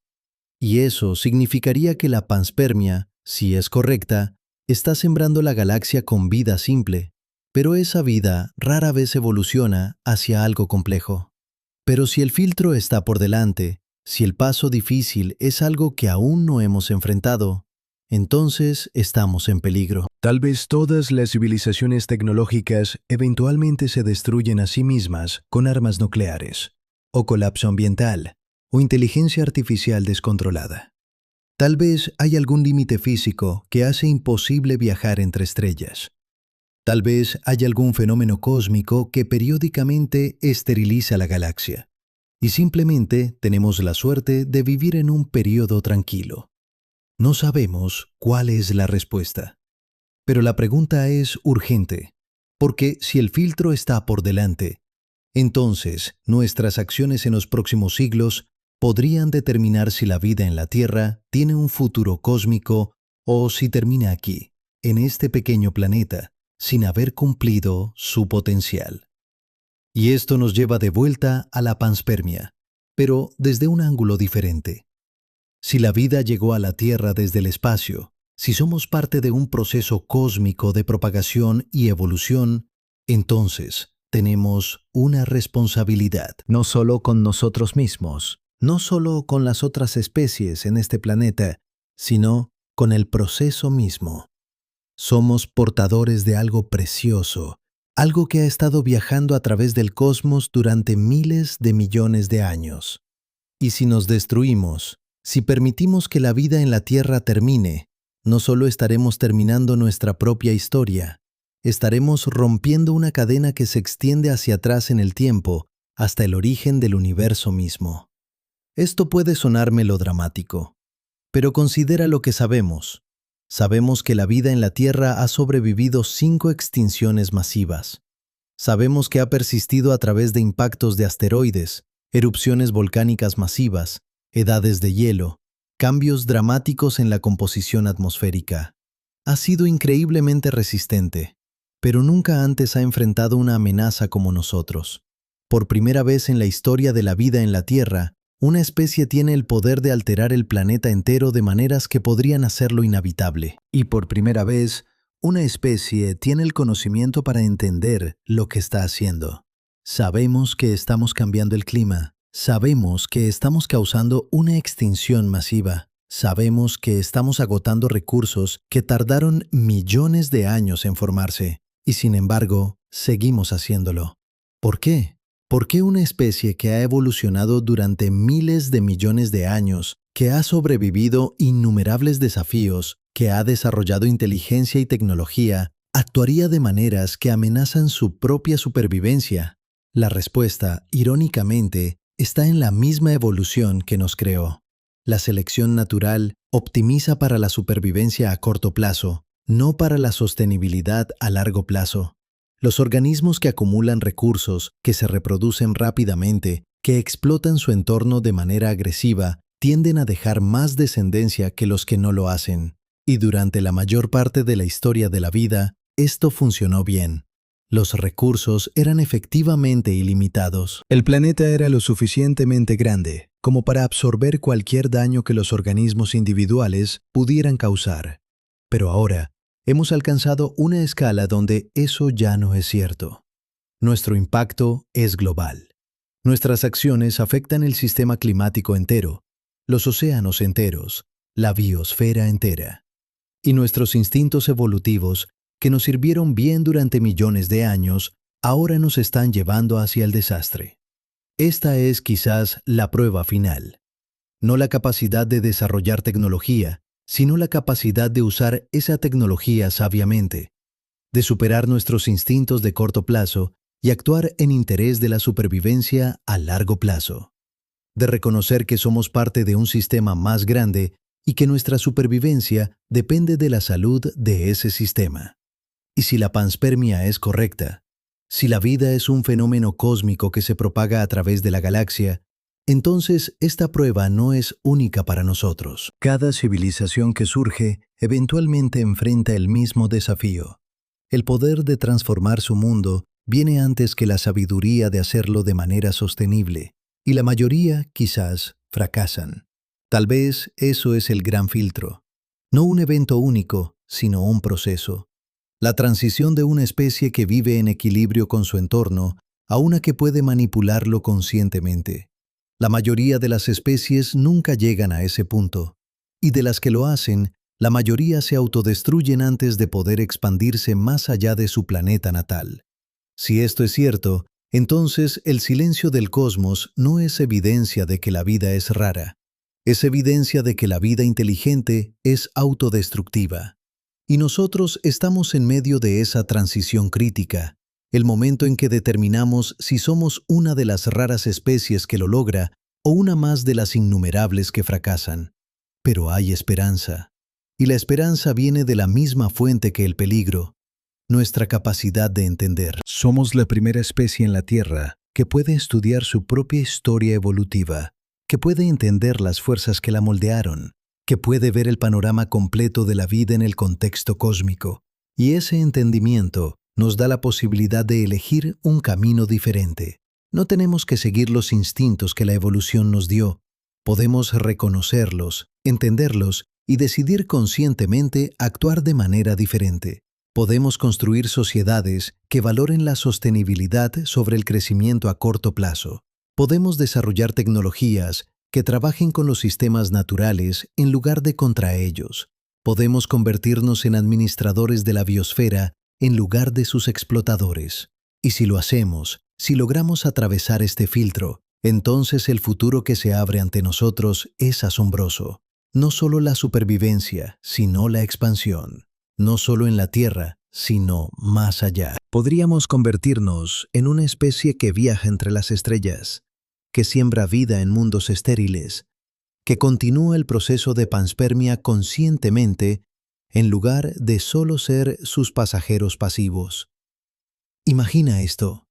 Y eso significaría que la panspermia, si es correcta, está sembrando la galaxia con vida simple, pero esa vida rara vez evoluciona hacia algo complejo. Pero si el filtro está por delante, si el paso difícil es algo que aún no hemos enfrentado, entonces estamos en peligro. Tal vez todas las civilizaciones tecnológicas eventualmente se destruyen a sí mismas con armas nucleares, o colapso ambiental, o inteligencia artificial descontrolada. Tal vez hay algún límite físico que hace imposible viajar entre estrellas. Tal vez haya algún fenómeno cósmico que periódicamente esteriliza la galaxia. Y simplemente tenemos la suerte de vivir en un periodo tranquilo. No sabemos cuál es la respuesta. Pero la pregunta es urgente, porque si el filtro está por delante, entonces nuestras acciones en los próximos siglos podrían determinar si la vida en la Tierra tiene un futuro cósmico o si termina aquí, en este pequeño planeta, sin haber cumplido su potencial. Y esto nos lleva de vuelta a la panspermia, pero desde un ángulo diferente. Si la vida llegó a la Tierra desde el espacio, si somos parte de un proceso cósmico de propagación y evolución, entonces tenemos una responsabilidad. No solo con nosotros mismos, no solo con las otras especies en este planeta, sino con el proceso mismo. Somos portadores de algo precioso, algo que ha estado viajando a través del cosmos durante miles de millones de años. Y si nos destruimos, si permitimos que la vida en la Tierra termine, no solo estaremos terminando nuestra propia historia, estaremos rompiendo una cadena que se extiende hacia atrás en el tiempo, hasta el origen del universo mismo. Esto puede sonar melodramático, pero considera lo que sabemos. Sabemos que la vida en la Tierra ha sobrevivido 5 extinciones masivas. Sabemos que ha persistido a través de impactos de asteroides, erupciones volcánicas masivas, edades de hielo, cambios dramáticos en la composición atmosférica. Ha sido increíblemente resistente, pero nunca antes ha enfrentado una amenaza como nosotros. Por primera vez en la historia de la vida en la Tierra, una especie tiene el poder de alterar el planeta entero de maneras que podrían hacerlo inhabitable. Y por primera vez, una especie tiene el conocimiento para entender lo que está haciendo. Sabemos que estamos cambiando el clima. Sabemos que estamos causando una extinción masiva. Sabemos que estamos agotando recursos que tardaron millones de años en formarse. Y sin embargo, seguimos haciéndolo. ¿Por qué? ¿Por qué una especie que ha evolucionado durante miles de millones de años, que ha sobrevivido innumerables desafíos, que ha desarrollado inteligencia y tecnología, actuaría de maneras que amenazan su propia supervivencia? La respuesta, irónicamente, está en la misma evolución que nos creó. La selección natural optimiza para la supervivencia a corto plazo, no para la sostenibilidad a largo plazo. Los organismos que acumulan recursos, que se reproducen rápidamente, que explotan su entorno de manera agresiva, tienden a dejar más descendencia que los que no lo hacen. Y durante la mayor parte de la historia de la vida, esto funcionó bien. Los recursos eran efectivamente ilimitados. El planeta era lo suficientemente grande como para absorber cualquier daño que los organismos individuales pudieran causar. Pero ahora, hemos alcanzado una escala donde eso ya no es cierto. Nuestro impacto es global. Nuestras acciones afectan el sistema climático entero, los océanos enteros, la biosfera entera. Y nuestros instintos evolutivos, que nos sirvieron bien durante millones de años, ahora nos están llevando hacia el desastre. Esta es quizás la prueba final. No la capacidad de desarrollar tecnología, sino la capacidad de usar esa tecnología sabiamente, de superar nuestros instintos de corto plazo y actuar en interés de la supervivencia a largo plazo, de reconocer que somos parte de un sistema más grande y que nuestra supervivencia depende de la salud de ese sistema. Y si la panspermia es correcta, si la vida es un fenómeno cósmico que se propaga a través de la galaxia, entonces esta prueba no es única para nosotros. Cada civilización que surge eventualmente enfrenta el mismo desafío. El poder de transformar su mundo viene antes que la sabiduría de hacerlo de manera sostenible, y la mayoría, quizás, fracasan. Tal vez eso es el gran filtro. No un evento único, sino un proceso. La transición de una especie que vive en equilibrio con su entorno a una que puede manipularlo conscientemente. La mayoría de las especies nunca llegan a ese punto, y de las que lo hacen, la mayoría se autodestruyen antes de poder expandirse más allá de su planeta natal. Si esto es cierto, entonces el silencio del cosmos no es evidencia de que la vida es rara. Es evidencia de que la vida inteligente es autodestructiva. Y nosotros estamos en medio de esa transición crítica, el momento en que determinamos si somos una de las raras especies que lo logra o una más de las innumerables que fracasan. Pero hay esperanza. Y la esperanza viene de la misma fuente que el peligro, nuestra capacidad de entender. Somos la primera especie en la Tierra que puede estudiar su propia historia evolutiva, que puede entender las fuerzas que la moldearon, que puede ver el panorama completo de la vida en el contexto cósmico. Y ese entendimiento nos da la posibilidad de elegir un camino diferente. No tenemos que seguir los instintos que la evolución nos dio. Podemos reconocerlos, entenderlos y decidir conscientemente actuar de manera diferente. Podemos construir sociedades que valoren la sostenibilidad sobre el crecimiento a corto plazo. Podemos desarrollar tecnologías que trabajen con los sistemas naturales en lugar de contra ellos. Podemos convertirnos en administradores de la biosfera en lugar de sus explotadores. Y si lo hacemos, si logramos atravesar este filtro, entonces el futuro que se abre ante nosotros es asombroso. No solo la supervivencia, sino la expansión. No solo en la Tierra, sino más allá. Podríamos convertirnos en una especie que viaja entre las estrellas, que siembra vida en mundos estériles, que continúa el proceso de panspermia conscientemente en lugar de solo ser sus pasajeros pasivos. Imagina esto.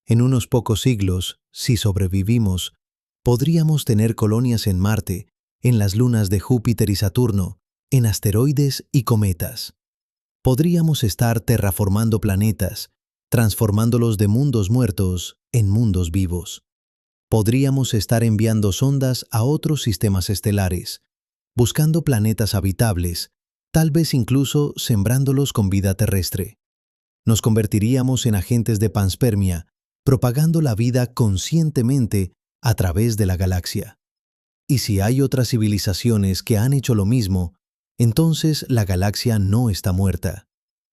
En unos pocos siglos, si sobrevivimos, podríamos tener colonias en Marte, en las lunas de Júpiter y Saturno, en asteroides y cometas. Podríamos estar terraformando planetas, transformándolos de mundos muertos en mundos vivos. Podríamos estar enviando sondas a otros sistemas estelares, buscando planetas habitables, tal vez incluso sembrándolos con vida terrestre. Nos convertiríamos en agentes de panspermia, propagando la vida conscientemente a través de la galaxia. Y si hay otras civilizaciones que han hecho lo mismo, entonces la galaxia no está muerta.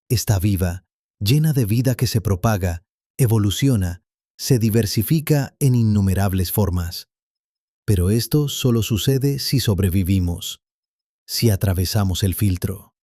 Está viva, llena de vida que se propaga, evoluciona, se diversifica en innumerables formas. Pero esto solo sucede si sobrevivimos, si atravesamos el filtro.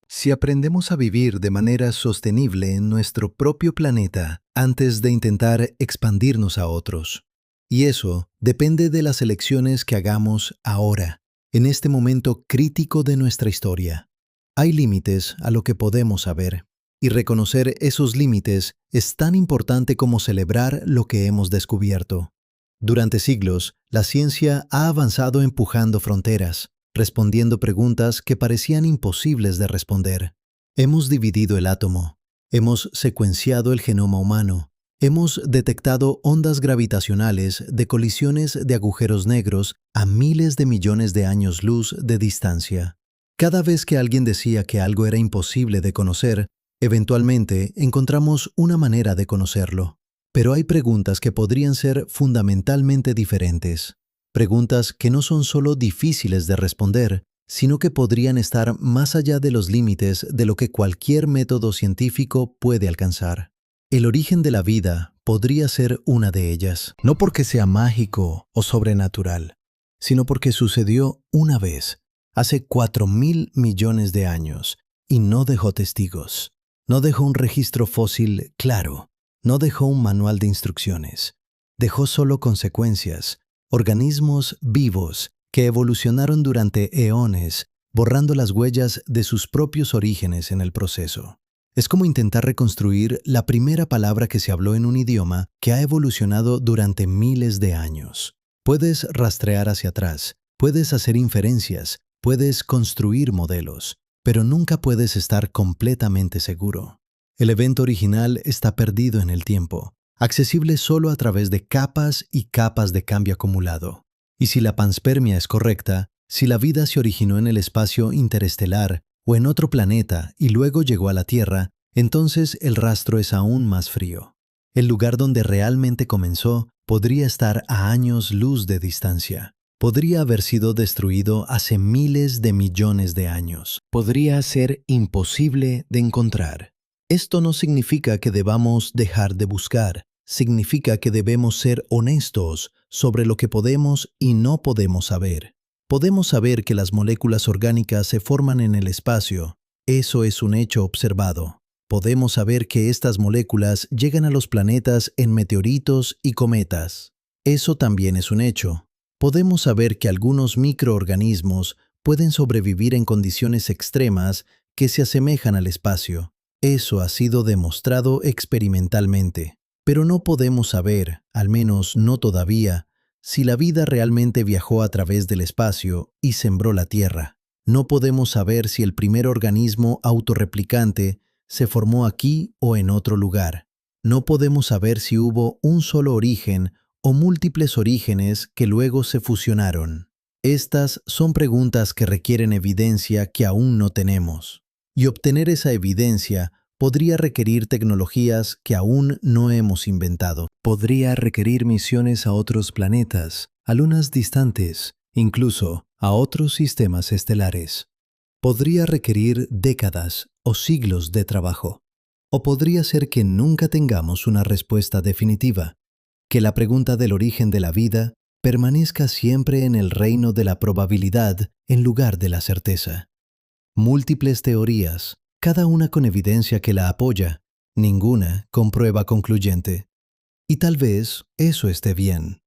Si aprendemos a vivir de manera sostenible en nuestro propio planeta antes de intentar expandirnos a otros. Y eso depende de las elecciones que hagamos ahora, en este momento crítico de nuestra historia. Hay límites a lo que podemos saber, y reconocer esos límites es tan importante como celebrar lo que hemos descubierto. Durante siglos, la ciencia ha avanzado empujando fronteras, respondiendo preguntas que parecían imposibles de responder. Hemos dividido el átomo, hemos secuenciado el genoma humano, hemos detectado ondas gravitacionales de colisiones de agujeros negros a miles de millones de años luz de distancia. Cada vez que alguien decía que algo era imposible de conocer, eventualmente encontramos una manera de conocerlo. Pero hay preguntas que podrían ser fundamentalmente diferentes. Preguntas que no son solo difíciles de responder, sino que podrían estar más allá de los límites de lo que cualquier método científico puede alcanzar. El origen de la vida podría ser una de ellas, no porque sea mágico o sobrenatural, sino porque sucedió una vez, hace 4.000 millones de años, y no dejó testigos. No dejó un registro fósil claro, no dejó un manual de instrucciones. Dejó solo consecuencias, organismos vivos que evolucionaron durante eones, borrando las huellas de sus propios orígenes en el proceso. Es como intentar reconstruir la primera palabra que se habló en un idioma que ha evolucionado durante miles de años. Puedes rastrear hacia atrás, puedes hacer inferencias, puedes construir modelos, pero nunca puedes estar completamente seguro. El evento original está perdido en el tiempo, accesible solo a través de capas y capas de cambio acumulado. Y si la panspermia es correcta, si la vida se originó en el espacio interestelar o en otro planeta y luego llegó a la Tierra, entonces el rastro es aún más frío. El lugar donde realmente comenzó podría estar a años luz de distancia. Podría haber sido destruido hace miles de millones de años. Podría ser imposible de encontrar. Esto no significa que debamos dejar de buscar. Significa que debemos ser honestos sobre lo que podemos y no podemos saber. Podemos saber que las moléculas orgánicas se forman en el espacio. Eso es un hecho observado. Podemos saber que estas moléculas llegan a los planetas en meteoritos y cometas. Eso también es un hecho. Podemos saber que algunos microorganismos pueden sobrevivir en condiciones extremas que se asemejan al espacio. Eso ha sido demostrado experimentalmente. Pero no podemos saber, al menos no todavía, si la vida realmente viajó a través del espacio y sembró la Tierra. No podemos saber si el primer organismo autorreplicante se formó aquí o en otro lugar. No podemos saber si hubo un solo origen o múltiples orígenes que luego se fusionaron. Estas son preguntas que requieren evidencia que aún no tenemos. Y obtener esa evidencia podría requerir tecnologías que aún no hemos inventado. Podría requerir misiones a otros planetas, a lunas distantes, incluso a otros sistemas estelares. Podría requerir décadas o siglos de trabajo. O podría ser que nunca tengamos una respuesta definitiva, que la pregunta del origen de la vida permanezca siempre en el reino de la probabilidad en lugar de la certeza. Múltiples teorías, cada una con evidencia que la apoya, ninguna con prueba concluyente. Y tal vez eso esté bien,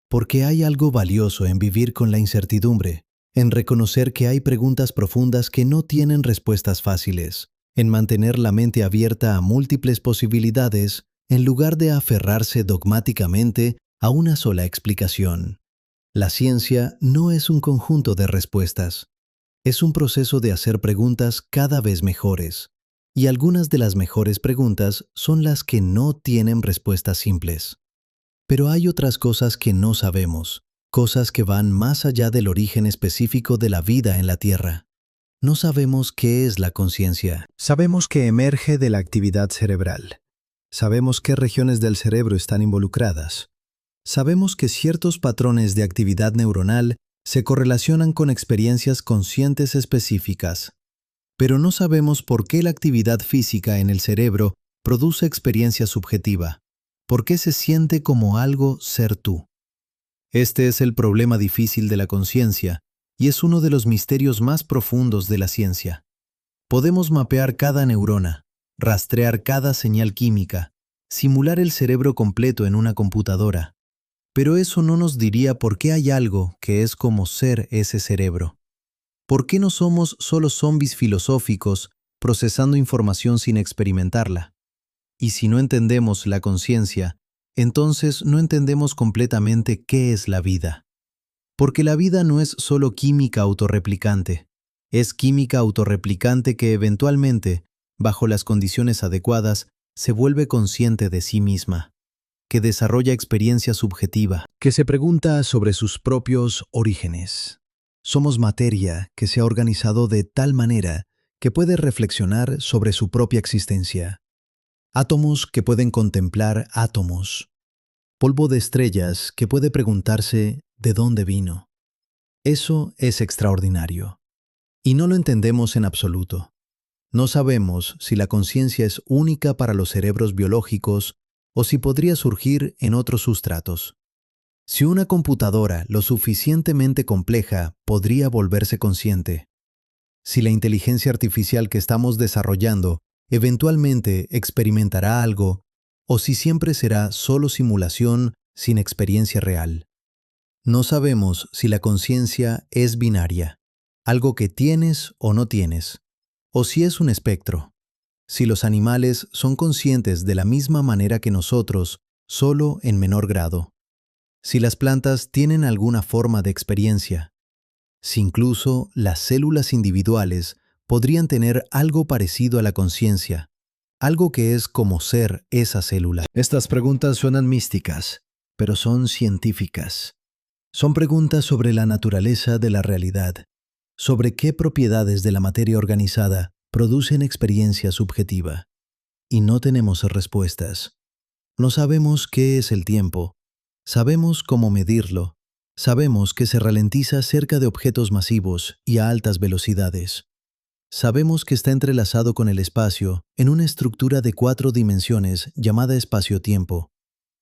porque hay algo valioso en vivir con la incertidumbre, en reconocer que hay preguntas profundas que no tienen respuestas fáciles, en mantener la mente abierta a múltiples posibilidades en lugar de aferrarse dogmáticamente a una sola explicación. La ciencia no es un conjunto de respuestas. Es un proceso de hacer preguntas cada vez mejores, y algunas de las mejores preguntas son las que no tienen respuestas simples. Pero hay otras cosas que no sabemos, cosas que van más allá del origen específico de la vida en la Tierra. No sabemos qué es la conciencia. Sabemos que emerge de la actividad cerebral. Sabemos qué regiones del cerebro están involucradas. Sabemos que ciertos patrones de actividad neuronal se correlacionan con experiencias conscientes específicas, pero no sabemos por qué la actividad física en el cerebro produce experiencia subjetiva. ¿Por qué se siente como algo ser tú? Este es el problema difícil de la conciencia y es uno de los misterios más profundos de la ciencia. Podemos mapear cada neurona, rastrear cada señal química, simular el cerebro completo en una computadora, pero eso no nos diría por qué hay algo que es como ser ese cerebro. ¿Por qué no somos solo zombies filosóficos procesando información sin experimentarla? Y si no entendemos la conciencia, entonces no entendemos completamente qué es la vida. Porque la vida no es solo química autorreplicante, es química autorreplicante que eventualmente, bajo las condiciones adecuadas, se vuelve consciente de sí misma, que desarrolla experiencia subjetiva, Que se pregunta sobre sus propios orígenes. Somos materia que se ha organizado de tal manera que puede reflexionar sobre su propia existencia. Átomos que pueden contemplar átomos. Polvo de estrellas que puede preguntarse ¿de dónde vino? Eso es extraordinario. Y no lo entendemos en absoluto. No sabemos si la conciencia es única para los cerebros biológicos o si podría surgir en otros sustratos. Si una computadora lo suficientemente compleja podría volverse consciente. Si la inteligencia artificial que estamos desarrollando eventualmente experimentará algo, o si siempre será solo simulación sin experiencia real. No sabemos si la conciencia es binaria, algo que tienes o no tienes, o si es un espectro. Si los animales son conscientes de la misma manera que nosotros, solo en menor grado. Si las plantas tienen alguna forma de experiencia. Si incluso las células individuales podrían tener algo parecido a la conciencia, algo que es como ser esa célula. Estas preguntas suenan místicas, pero son científicas. Son preguntas sobre la naturaleza de la realidad, sobre qué propiedades de la materia organizada producen experiencia subjetiva. Y no tenemos respuestas. No sabemos qué es el tiempo. Sabemos cómo medirlo. Sabemos que se ralentiza cerca de objetos masivos y a altas velocidades. Sabemos que está entrelazado con el espacio en una estructura de 4 dimensiones llamada espacio-tiempo.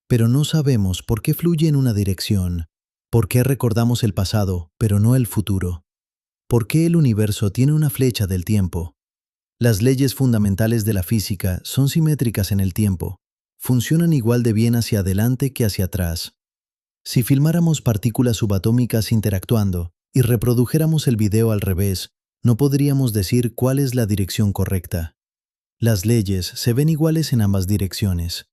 Pero no sabemos por qué fluye en una dirección, por qué recordamos el pasado, pero no el futuro. ¿Por qué el universo tiene una flecha del tiempo? Las leyes fundamentales de la física son simétricas en el tiempo. Funcionan igual de bien hacia adelante que hacia atrás. Si filmáramos partículas subatómicas interactuando y reprodujéramos el video al revés, no podríamos decir cuál es la dirección correcta. Las leyes se ven iguales en ambas direcciones.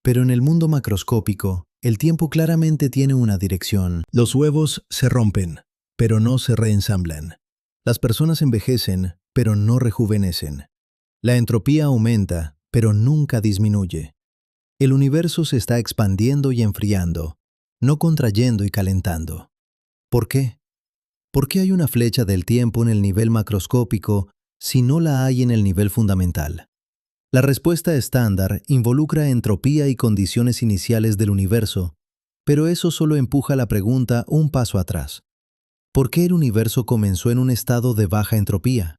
Pero en el mundo macroscópico, el tiempo claramente tiene una dirección. Los huevos se rompen, pero no se reensamblan. Las personas envejecen, pero no rejuvenecen. La entropía aumenta, pero nunca disminuye. El universo se está expandiendo y enfriando, no contrayendo y calentando. ¿Por qué? ¿Por qué hay una flecha del tiempo en el nivel macroscópico si no la hay en el nivel fundamental? La respuesta estándar involucra entropía y condiciones iniciales del universo, pero eso solo empuja la pregunta un paso atrás. ¿Por qué el universo comenzó en un estado de baja entropía?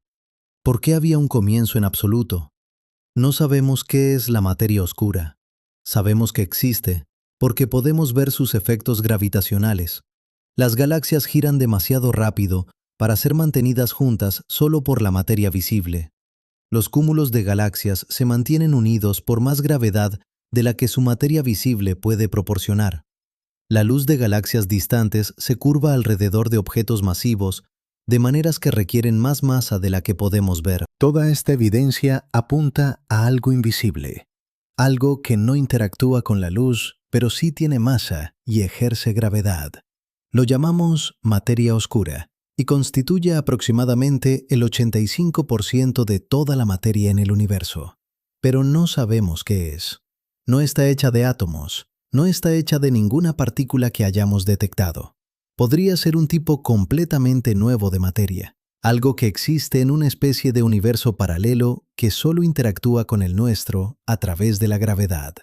¿Por qué había un comienzo en absoluto? No sabemos qué es la materia oscura. Sabemos que existe, porque podemos ver sus efectos gravitacionales. Las galaxias giran demasiado rápido para ser mantenidas juntas solo por la materia visible. Los cúmulos de galaxias se mantienen unidos por más gravedad de la que su materia visible puede proporcionar. La luz de galaxias distantes se curva alrededor de objetos masivos de maneras que requieren más masa de la que podemos ver. Toda esta evidencia apunta a algo invisible, algo que no interactúa con la luz, pero sí tiene masa y ejerce gravedad. Lo llamamos materia oscura y constituye aproximadamente el 85% de toda la materia en el universo. Pero no sabemos qué es. No está hecha de átomos, no está hecha de ninguna partícula que hayamos detectado. Podría ser un tipo completamente nuevo de materia, algo que existe en una especie de universo paralelo que solo interactúa con el nuestro a través de la gravedad.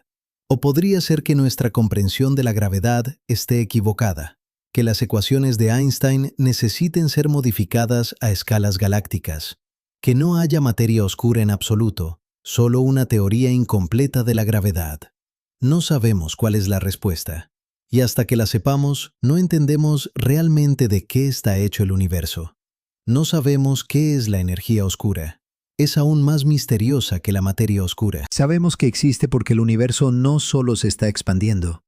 O podría ser que nuestra comprensión de la gravedad esté equivocada, que las ecuaciones de Einstein necesiten ser modificadas a escalas galácticas, que no haya materia oscura en absoluto, solo una teoría incompleta de la gravedad. No sabemos cuál es la respuesta, y hasta que la sepamos, no entendemos realmente de qué está hecho el universo. No sabemos qué es la energía oscura. Es aún más misteriosa que la materia oscura. Sabemos que existe porque el universo no solo se está expandiendo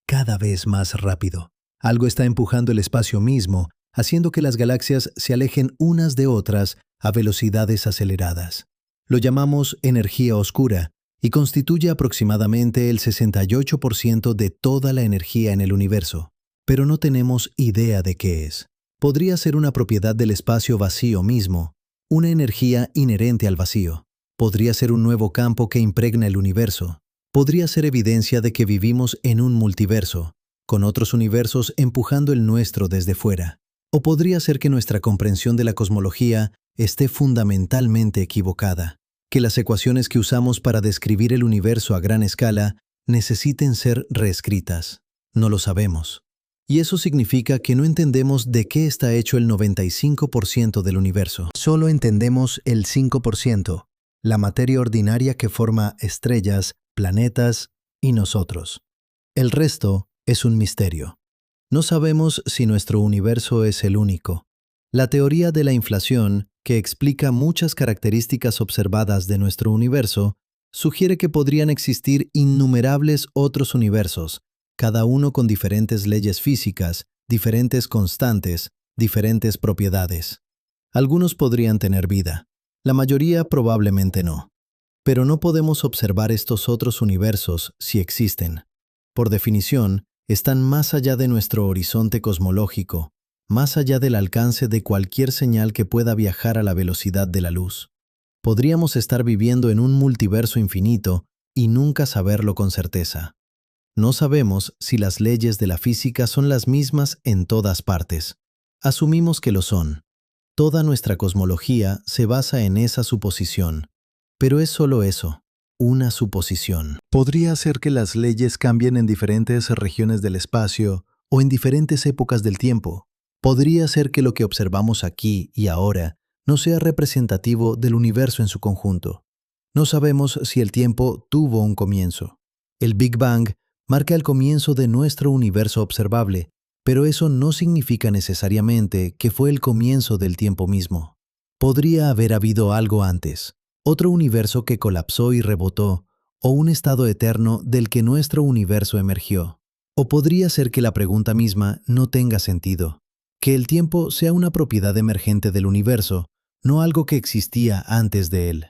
cada vez más rápido. Algo está empujando el espacio mismo, haciendo que las galaxias se alejen unas de otras a velocidades aceleradas. Lo llamamos energía oscura y constituye aproximadamente el 68% de toda la energía en el universo, pero no tenemos idea de qué es. Podría ser una propiedad del espacio vacío mismo, una energía inherente al vacío. Podría ser un nuevo campo que impregna el universo. Podría ser evidencia de que vivimos en un multiverso, con otros universos empujando el nuestro desde fuera. O podría ser que nuestra comprensión de la cosmología esté fundamentalmente equivocada, que las ecuaciones que usamos para describir el universo a gran escala necesiten ser reescritas. No lo sabemos. Y eso significa que no entendemos de qué está hecho el 95% del universo. Solo entendemos el 5%, la materia ordinaria que forma estrellas, planetas y nosotros. El resto es un misterio. No sabemos si nuestro universo es el único. La teoría de la inflación, que explica muchas características observadas de nuestro universo, sugiere que podrían existir innumerables otros universos, cada uno con diferentes leyes físicas, diferentes constantes, diferentes propiedades. Algunos podrían tener vida, la mayoría probablemente no. Pero no podemos observar estos otros universos si existen. Por definición, están más allá de nuestro horizonte cosmológico, más allá del alcance de cualquier señal que pueda viajar a la velocidad de la luz. Podríamos estar viviendo en un multiverso infinito y nunca saberlo con certeza. No sabemos si las leyes de la física son las mismas en todas partes. Asumimos que lo son. Toda nuestra cosmología se basa en esa suposición. Pero es solo eso, una suposición. Podría ser que las leyes cambien en diferentes regiones del espacio o en diferentes épocas del tiempo. Podría ser que lo que observamos aquí y ahora no sea representativo del universo en su conjunto. No sabemos si el tiempo tuvo un comienzo. El Big Bang marca el comienzo de nuestro universo observable, pero eso no significa necesariamente que fue el comienzo del tiempo mismo. Podría haber habido algo antes, otro universo que colapsó y rebotó, o un estado eterno del que nuestro universo emergió. O podría ser que la pregunta misma no tenga sentido, que el tiempo sea una propiedad emergente del universo, no algo que existía antes de él.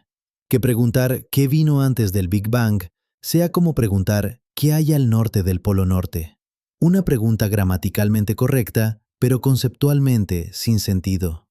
Que preguntar qué vino antes del Big Bang sea como preguntar ¿qué hay al norte del Polo Norte? Una pregunta gramaticalmente correcta, pero conceptualmente sin sentido.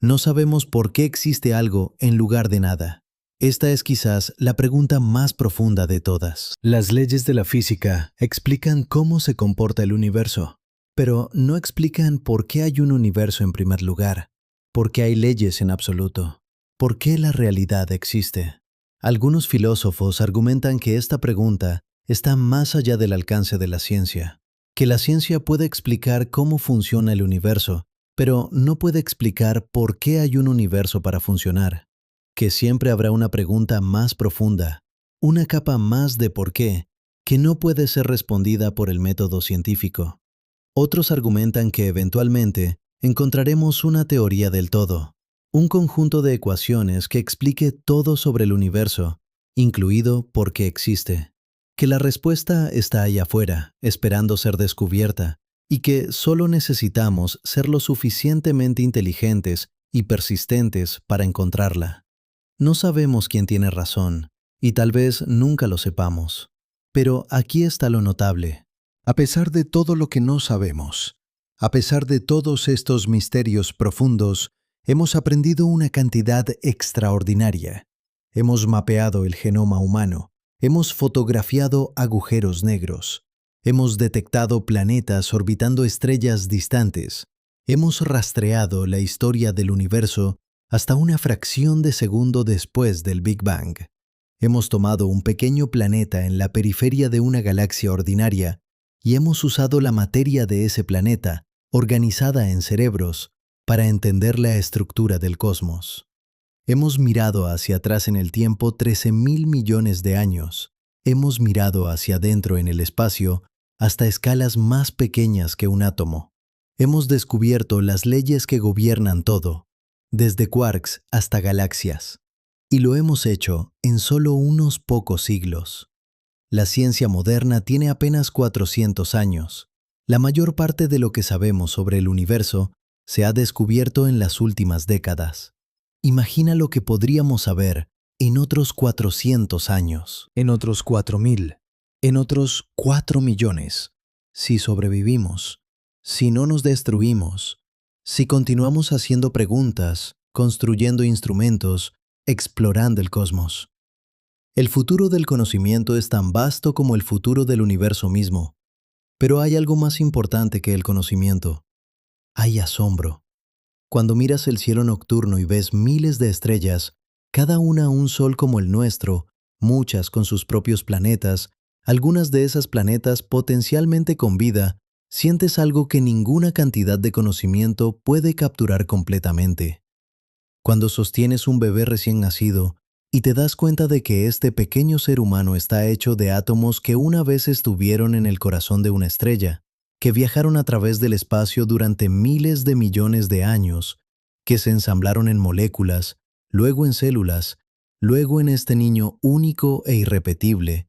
No sabemos por qué existe algo en lugar de nada. Esta es quizás la pregunta más profunda de todas. Las leyes de la física explican cómo se comporta el universo, pero no explican por qué hay un universo en primer lugar, por qué hay leyes en absoluto, por qué la realidad existe. Algunos filósofos argumentan que esta pregunta está más allá del alcance de la ciencia, que la ciencia puede explicar cómo funciona el universo, pero no puede explicar por qué hay un universo para funcionar, que siempre habrá una pregunta más profunda, una capa más de por qué, que no puede ser respondida por el método científico. Otros argumentan que eventualmente encontraremos una teoría del todo, un conjunto de ecuaciones que explique todo sobre el universo, incluido por qué existe. Que la respuesta está allá afuera, esperando ser descubierta, y que solo necesitamos ser lo suficientemente inteligentes y persistentes para encontrarla. No sabemos quién tiene razón, y tal vez nunca lo sepamos. Pero aquí está lo notable. A pesar de todo lo que no sabemos, a pesar de todos estos misterios profundos, hemos aprendido una cantidad extraordinaria. Hemos mapeado el genoma humano. Hemos fotografiado agujeros negros. Hemos detectado planetas orbitando estrellas distantes. Hemos rastreado la historia del universo hasta una fracción de segundo después del Big Bang. Hemos tomado un pequeño planeta en la periferia de una galaxia ordinaria y hemos usado la materia de ese planeta, organizada en cerebros, para entender la estructura del cosmos. Hemos mirado hacia atrás en el tiempo 13.000 millones de años. Hemos mirado hacia adentro en el espacio hasta escalas más pequeñas que un átomo. Hemos descubierto las leyes que gobiernan todo, desde quarks hasta galaxias. Y lo hemos hecho en solo unos pocos siglos. La ciencia moderna tiene apenas 400 años. La mayor parte de lo que sabemos sobre el universo se ha descubierto en las últimas décadas. Imagina lo que podríamos saber en otros 400 años. En otros 4.000, en otros 4 millones, si sobrevivimos, si no nos destruimos, si continuamos haciendo preguntas, construyendo instrumentos, explorando el cosmos. El futuro del conocimiento es tan vasto como el futuro del universo mismo. Pero hay algo más importante que el conocimiento. Hay asombro. Cuando miras el cielo nocturno y ves miles de estrellas, cada una un sol como el nuestro, muchas con sus propios planetas, algunas de esas planetas potencialmente con vida, sientes algo que ninguna cantidad de conocimiento puede capturar completamente. Cuando sostienes un bebé recién nacido y te das cuenta de que este pequeño ser humano está hecho de átomos que una vez estuvieron en el corazón de una estrella, que viajaron a través del espacio durante miles de millones de años, que se ensamblaron en moléculas, luego en células, luego en este niño único e irrepetible,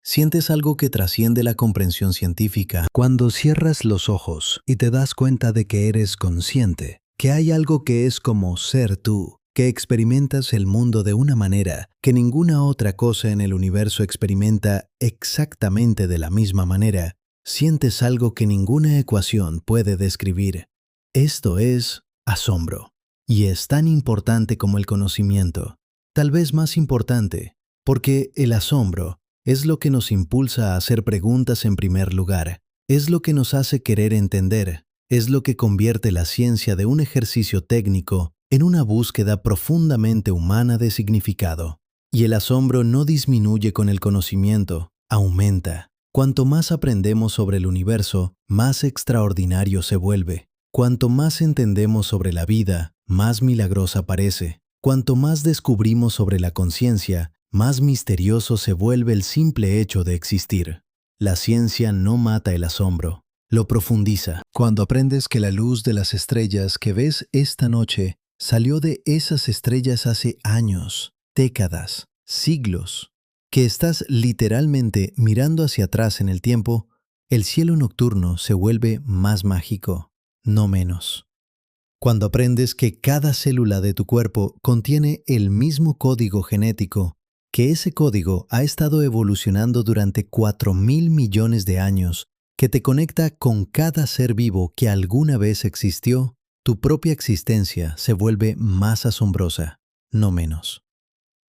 sientes algo que trasciende la comprensión científica. Cuando cierras los ojos y te das cuenta de que eres consciente, que hay algo que es como ser tú, que experimentas el mundo de una manera que ninguna otra cosa en el universo experimenta exactamente de la misma manera, sientes algo que ninguna ecuación puede describir. Esto es asombro. Y es tan importante como el conocimiento, tal vez más importante, porque el asombro es lo que nos impulsa a hacer preguntas en primer lugar, es lo que nos hace querer entender, es lo que convierte la ciencia de un ejercicio técnico en una búsqueda profundamente humana de significado. Y el asombro no disminuye con el conocimiento, aumenta. Cuanto más aprendemos sobre el universo, más extraordinario se vuelve. Cuanto más entendemos sobre la vida, más milagrosa parece. Cuanto más descubrimos sobre la conciencia, más misterioso se vuelve el simple hecho de existir. La ciencia no mata el asombro, lo profundiza. Cuando aprendes que la luz de las estrellas que ves esta noche salió de esas estrellas hace años, décadas, siglos, que estás literalmente mirando hacia atrás en el tiempo, el cielo nocturno se vuelve más mágico, no menos. Cuando aprendes que cada célula de tu cuerpo contiene el mismo código genético, que ese código ha estado evolucionando durante 4.000 millones de años, que te conecta con cada ser vivo que alguna vez existió, tu propia existencia se vuelve más asombrosa, no menos.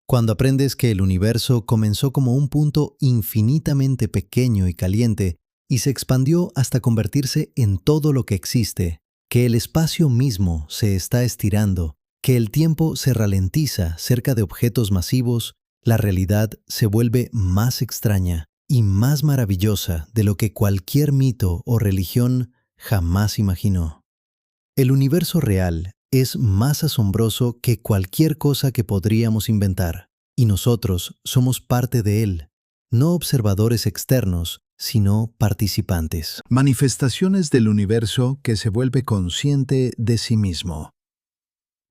Cuando aprendes que el universo comenzó como un punto infinitamente pequeño y caliente y se expandió hasta convertirse en todo lo que existe, que el espacio mismo se está estirando, que el tiempo se ralentiza cerca de objetos masivos, la realidad se vuelve más extraña y más maravillosa de lo que cualquier mito o religión jamás imaginó. El universo real es más asombroso que cualquier cosa que podríamos inventar, y nosotros somos parte de él, no observadores externos, sino participantes. Manifestaciones del universo que se vuelve consciente de sí mismo.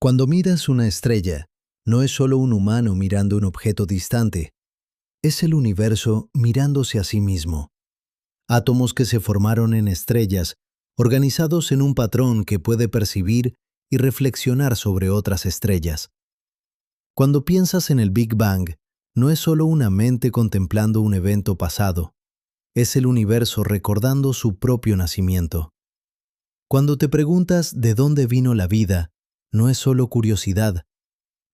Cuando miras una estrella, no es solo un humano mirando un objeto distante, es el universo mirándose a sí mismo. Átomos que se formaron en estrellas, organizados en un patrón que puede percibir y reflexionar sobre otras estrellas. Cuando piensas en el Big Bang, no es solo una mente contemplando un evento pasado, es el universo recordando su propio nacimiento. Cuando te preguntas de dónde vino la vida, no es solo curiosidad,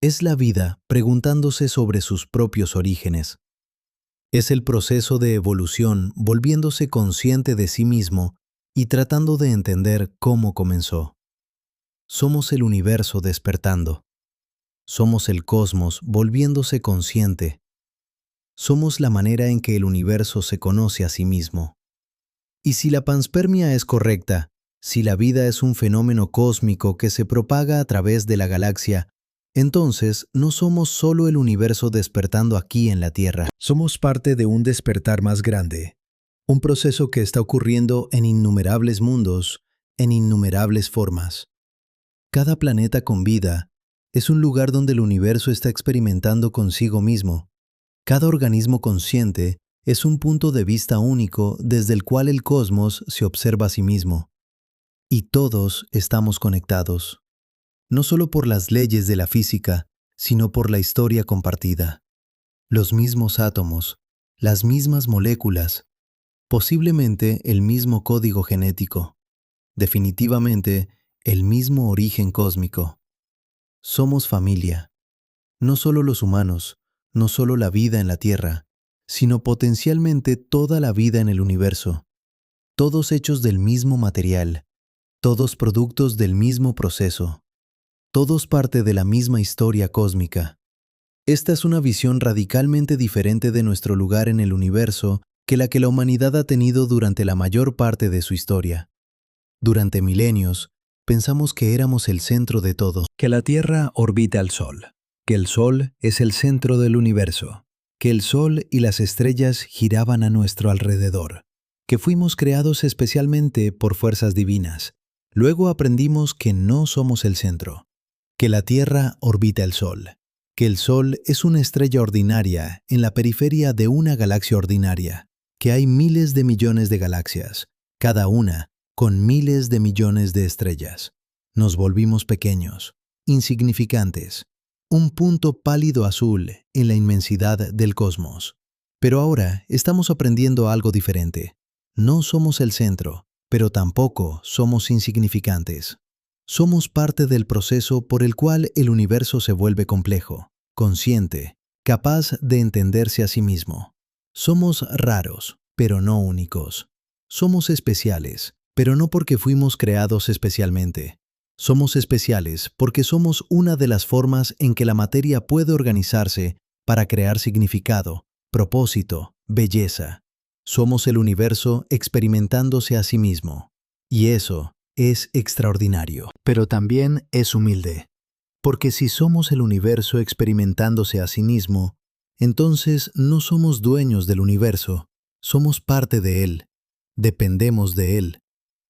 es la vida preguntándose sobre sus propios orígenes. Es el proceso de evolución volviéndose consciente de sí mismo y tratando de entender cómo comenzó. Somos el universo despertando. Somos el cosmos volviéndose consciente. Somos la manera en que el universo se conoce a sí mismo. Y si la panspermia es correcta, si la vida es un fenómeno cósmico que se propaga a través de la galaxia, Entonces, no somos solo el universo despertando aquí en la Tierra. Somos parte de un despertar más grande, un proceso que está ocurriendo en innumerables mundos, en innumerables formas. Cada planeta con vida es un lugar donde el universo está experimentando consigo mismo. Cada organismo consciente es un punto de vista único desde el cual el cosmos se observa a sí mismo. Y todos estamos conectados, no solo por las leyes de la física, sino por la historia compartida. Los mismos átomos, las mismas moléculas, posiblemente el mismo código genético, definitivamente el mismo origen cósmico. Somos familia, no solo los humanos, no solo la vida en la Tierra, sino potencialmente toda la vida en el universo, todos hechos del mismo material, todos productos del mismo proceso, todos parte de la misma historia cósmica. Esta es una visión radicalmente diferente de nuestro lugar en el universo que la humanidad ha tenido durante la mayor parte de su historia. Durante milenios, pensamos que éramos el centro de todo. Que la Tierra orbita al Sol, que el Sol es el centro del universo, que el Sol y las estrellas giraban a nuestro alrededor, que fuimos creados especialmente por fuerzas divinas. Luego aprendimos que no somos el centro, que la Tierra orbita el Sol, que el Sol es una estrella ordinaria en la periferia de una galaxia ordinaria, que hay miles de millones de galaxias, cada una con miles de millones de estrellas. Nos volvimos pequeños, insignificantes, un punto pálido azul en la inmensidad del cosmos. Pero ahora estamos aprendiendo algo diferente. No somos el centro, pero tampoco somos insignificantes. Somos parte del proceso por el cual el universo se vuelve complejo, consciente, capaz de entenderse a sí mismo. Somos raros, pero no únicos. Somos especiales, pero no porque fuimos creados especialmente. Somos especiales porque somos una de las formas en que la materia puede organizarse para crear significado, propósito, belleza. Somos el universo experimentándose a sí mismo. Y eso es extraordinario, pero también es humilde. Porque si somos el universo experimentándose a sí mismo, entonces no somos dueños del universo, somos parte de él, dependemos de él.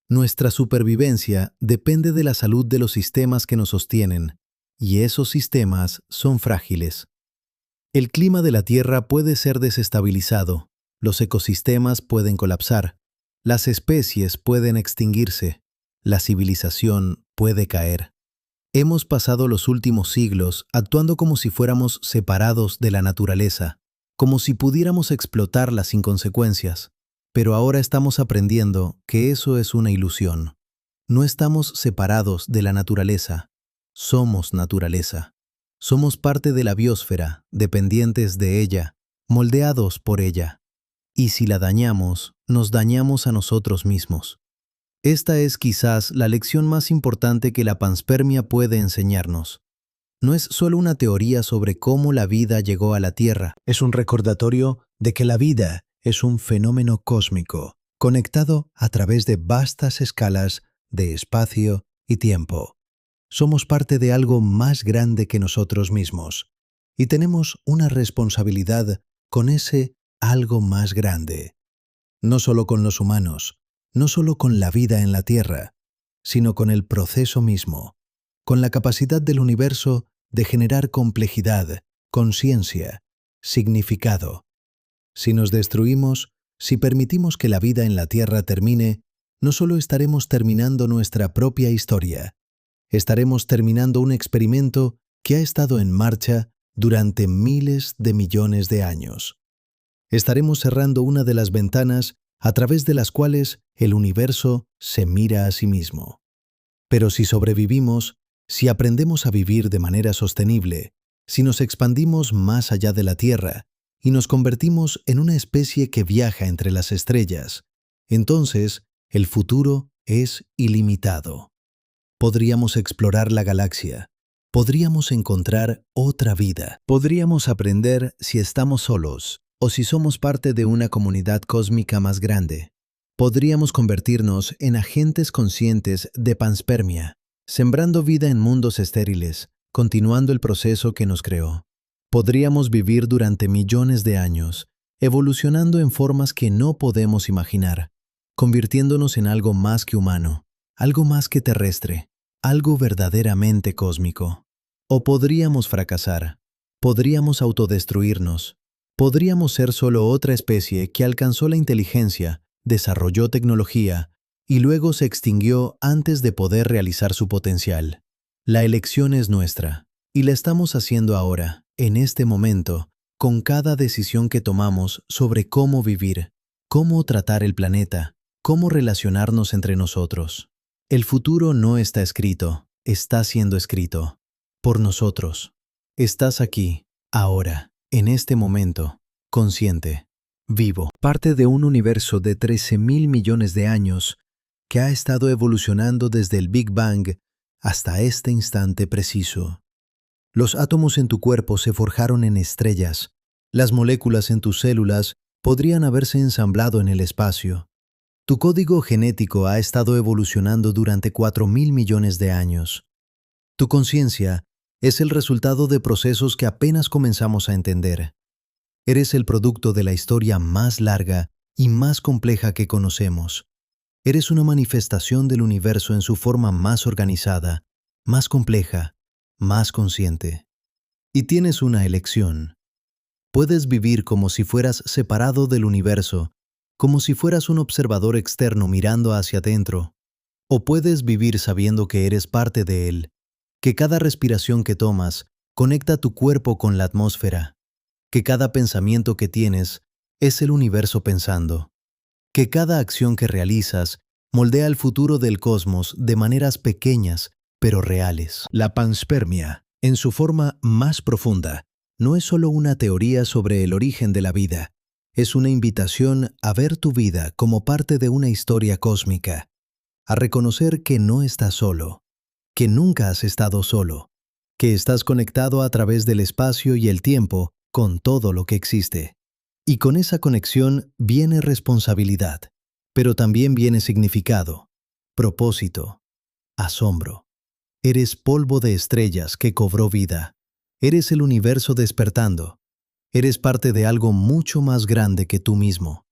Nuestra supervivencia depende de la salud de los sistemas que nos sostienen, y esos sistemas son frágiles. El clima de la Tierra puede ser desestabilizado, los ecosistemas pueden colapsar, las especies pueden extinguirse, la civilización puede caer. Hemos pasado los últimos siglos actuando como si fuéramos separados de la naturaleza, como si pudiéramos explotarla sin consecuencias. Pero ahora estamos aprendiendo que eso es una ilusión. No estamos separados de la naturaleza. Somos naturaleza. Somos parte de la biosfera, dependientes de ella, moldeados por ella. Y si la dañamos, nos dañamos a nosotros mismos. Esta es quizás la lección más importante que la panspermia puede enseñarnos. No es solo una teoría sobre cómo la vida llegó a la Tierra. Es un recordatorio de que la vida es un fenómeno cósmico, conectado a través de vastas escalas de espacio y tiempo. Somos parte de algo más grande que nosotros mismos, y tenemos una responsabilidad con ese algo más grande. No solo con los humanos, no solo con la vida en la Tierra, sino con el proceso mismo, con la capacidad del universo de generar complejidad, conciencia, significado. Si nos destruimos, si permitimos que la vida en la Tierra termine, no solo estaremos terminando nuestra propia historia, estaremos terminando un experimento que ha estado en marcha durante miles de millones de años. Estaremos cerrando una de las ventanas a través de las cuales el universo se mira a sí mismo. Pero si sobrevivimos, si aprendemos a vivir de manera sostenible, si nos expandimos más allá de la Tierra y nos convertimos en una especie que viaja entre las estrellas, entonces el futuro es ilimitado. Podríamos explorar la galaxia, podríamos encontrar otra vida, podríamos aprender si estamos solos o si somos parte de una comunidad cósmica más grande. Podríamos convertirnos en agentes conscientes de panspermia, sembrando vida en mundos estériles, continuando el proceso que nos creó. Podríamos vivir durante millones de años, evolucionando en formas que no podemos imaginar, convirtiéndonos en algo más que humano, algo más que terrestre, algo verdaderamente cósmico. O podríamos fracasar, podríamos autodestruirnos, podríamos ser solo otra especie que alcanzó la inteligencia, desarrolló tecnología y luego se extinguió antes de poder realizar su potencial. La elección es nuestra, y la estamos haciendo ahora, en este momento, con cada decisión que tomamos sobre cómo vivir, cómo tratar el planeta, cómo relacionarnos entre nosotros. El futuro no está escrito, está siendo escrito por nosotros. Estás aquí, ahora, en este momento, consciente, vivo. Parte de un universo de 13.000 millones de años que ha estado evolucionando desde el Big Bang hasta este instante preciso. Los átomos en tu cuerpo se forjaron en estrellas. Las moléculas en tus células podrían haberse ensamblado en el espacio. Tu código genético ha estado evolucionando durante 4.000 millones de años. Tu conciencia es el resultado de procesos que apenas comenzamos a entender. Eres el producto de la historia más larga y más compleja que conocemos. Eres una manifestación del universo en su forma más organizada, más compleja, más consciente. Y tienes una elección. Puedes vivir como si fueras separado del universo, como si fueras un observador externo mirando hacia adentro, o puedes vivir sabiendo que eres parte de él, que cada respiración que tomas conecta tu cuerpo con la atmósfera, que cada pensamiento que tienes es el universo pensando, que cada acción que realizas moldea el futuro del cosmos de maneras pequeñas pero reales. La panspermia, en su forma más profunda, no es solo una teoría sobre el origen de la vida, es una invitación a ver tu vida como parte de una historia cósmica, a reconocer que no estás solo, que nunca has estado solo, que estás conectado a través del espacio y el tiempo con todo lo que existe. Y con esa conexión viene responsabilidad, pero también viene significado, propósito, asombro. Eres polvo de estrellas que cobró vida. Eres el universo despertando. Eres parte de algo mucho más grande que tú mismo.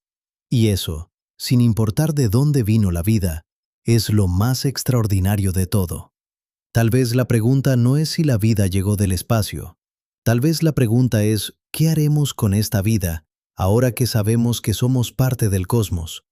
Y eso, sin importar de dónde vino la vida, es lo más extraordinario de todo. Tal vez la pregunta no es si la vida llegó del espacio. Tal vez la pregunta es, ¿qué haremos con esta vida ahora que sabemos que somos parte del cosmos?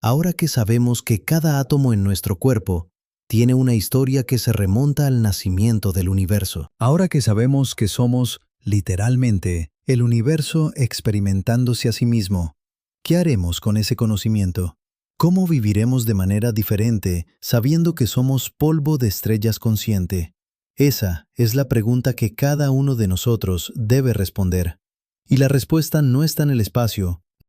Ahora que sabemos que cada átomo en nuestro cuerpo tiene una historia que se remonta al nacimiento del universo. Ahora que sabemos que somos, literalmente, el universo experimentándose a sí mismo, ¿qué haremos con ese conocimiento? ¿Cómo viviremos de manera diferente sabiendo que somos polvo de estrellas consciente? Esa es la pregunta que cada uno de nosotros debe responder. Y la respuesta no está en el espacio,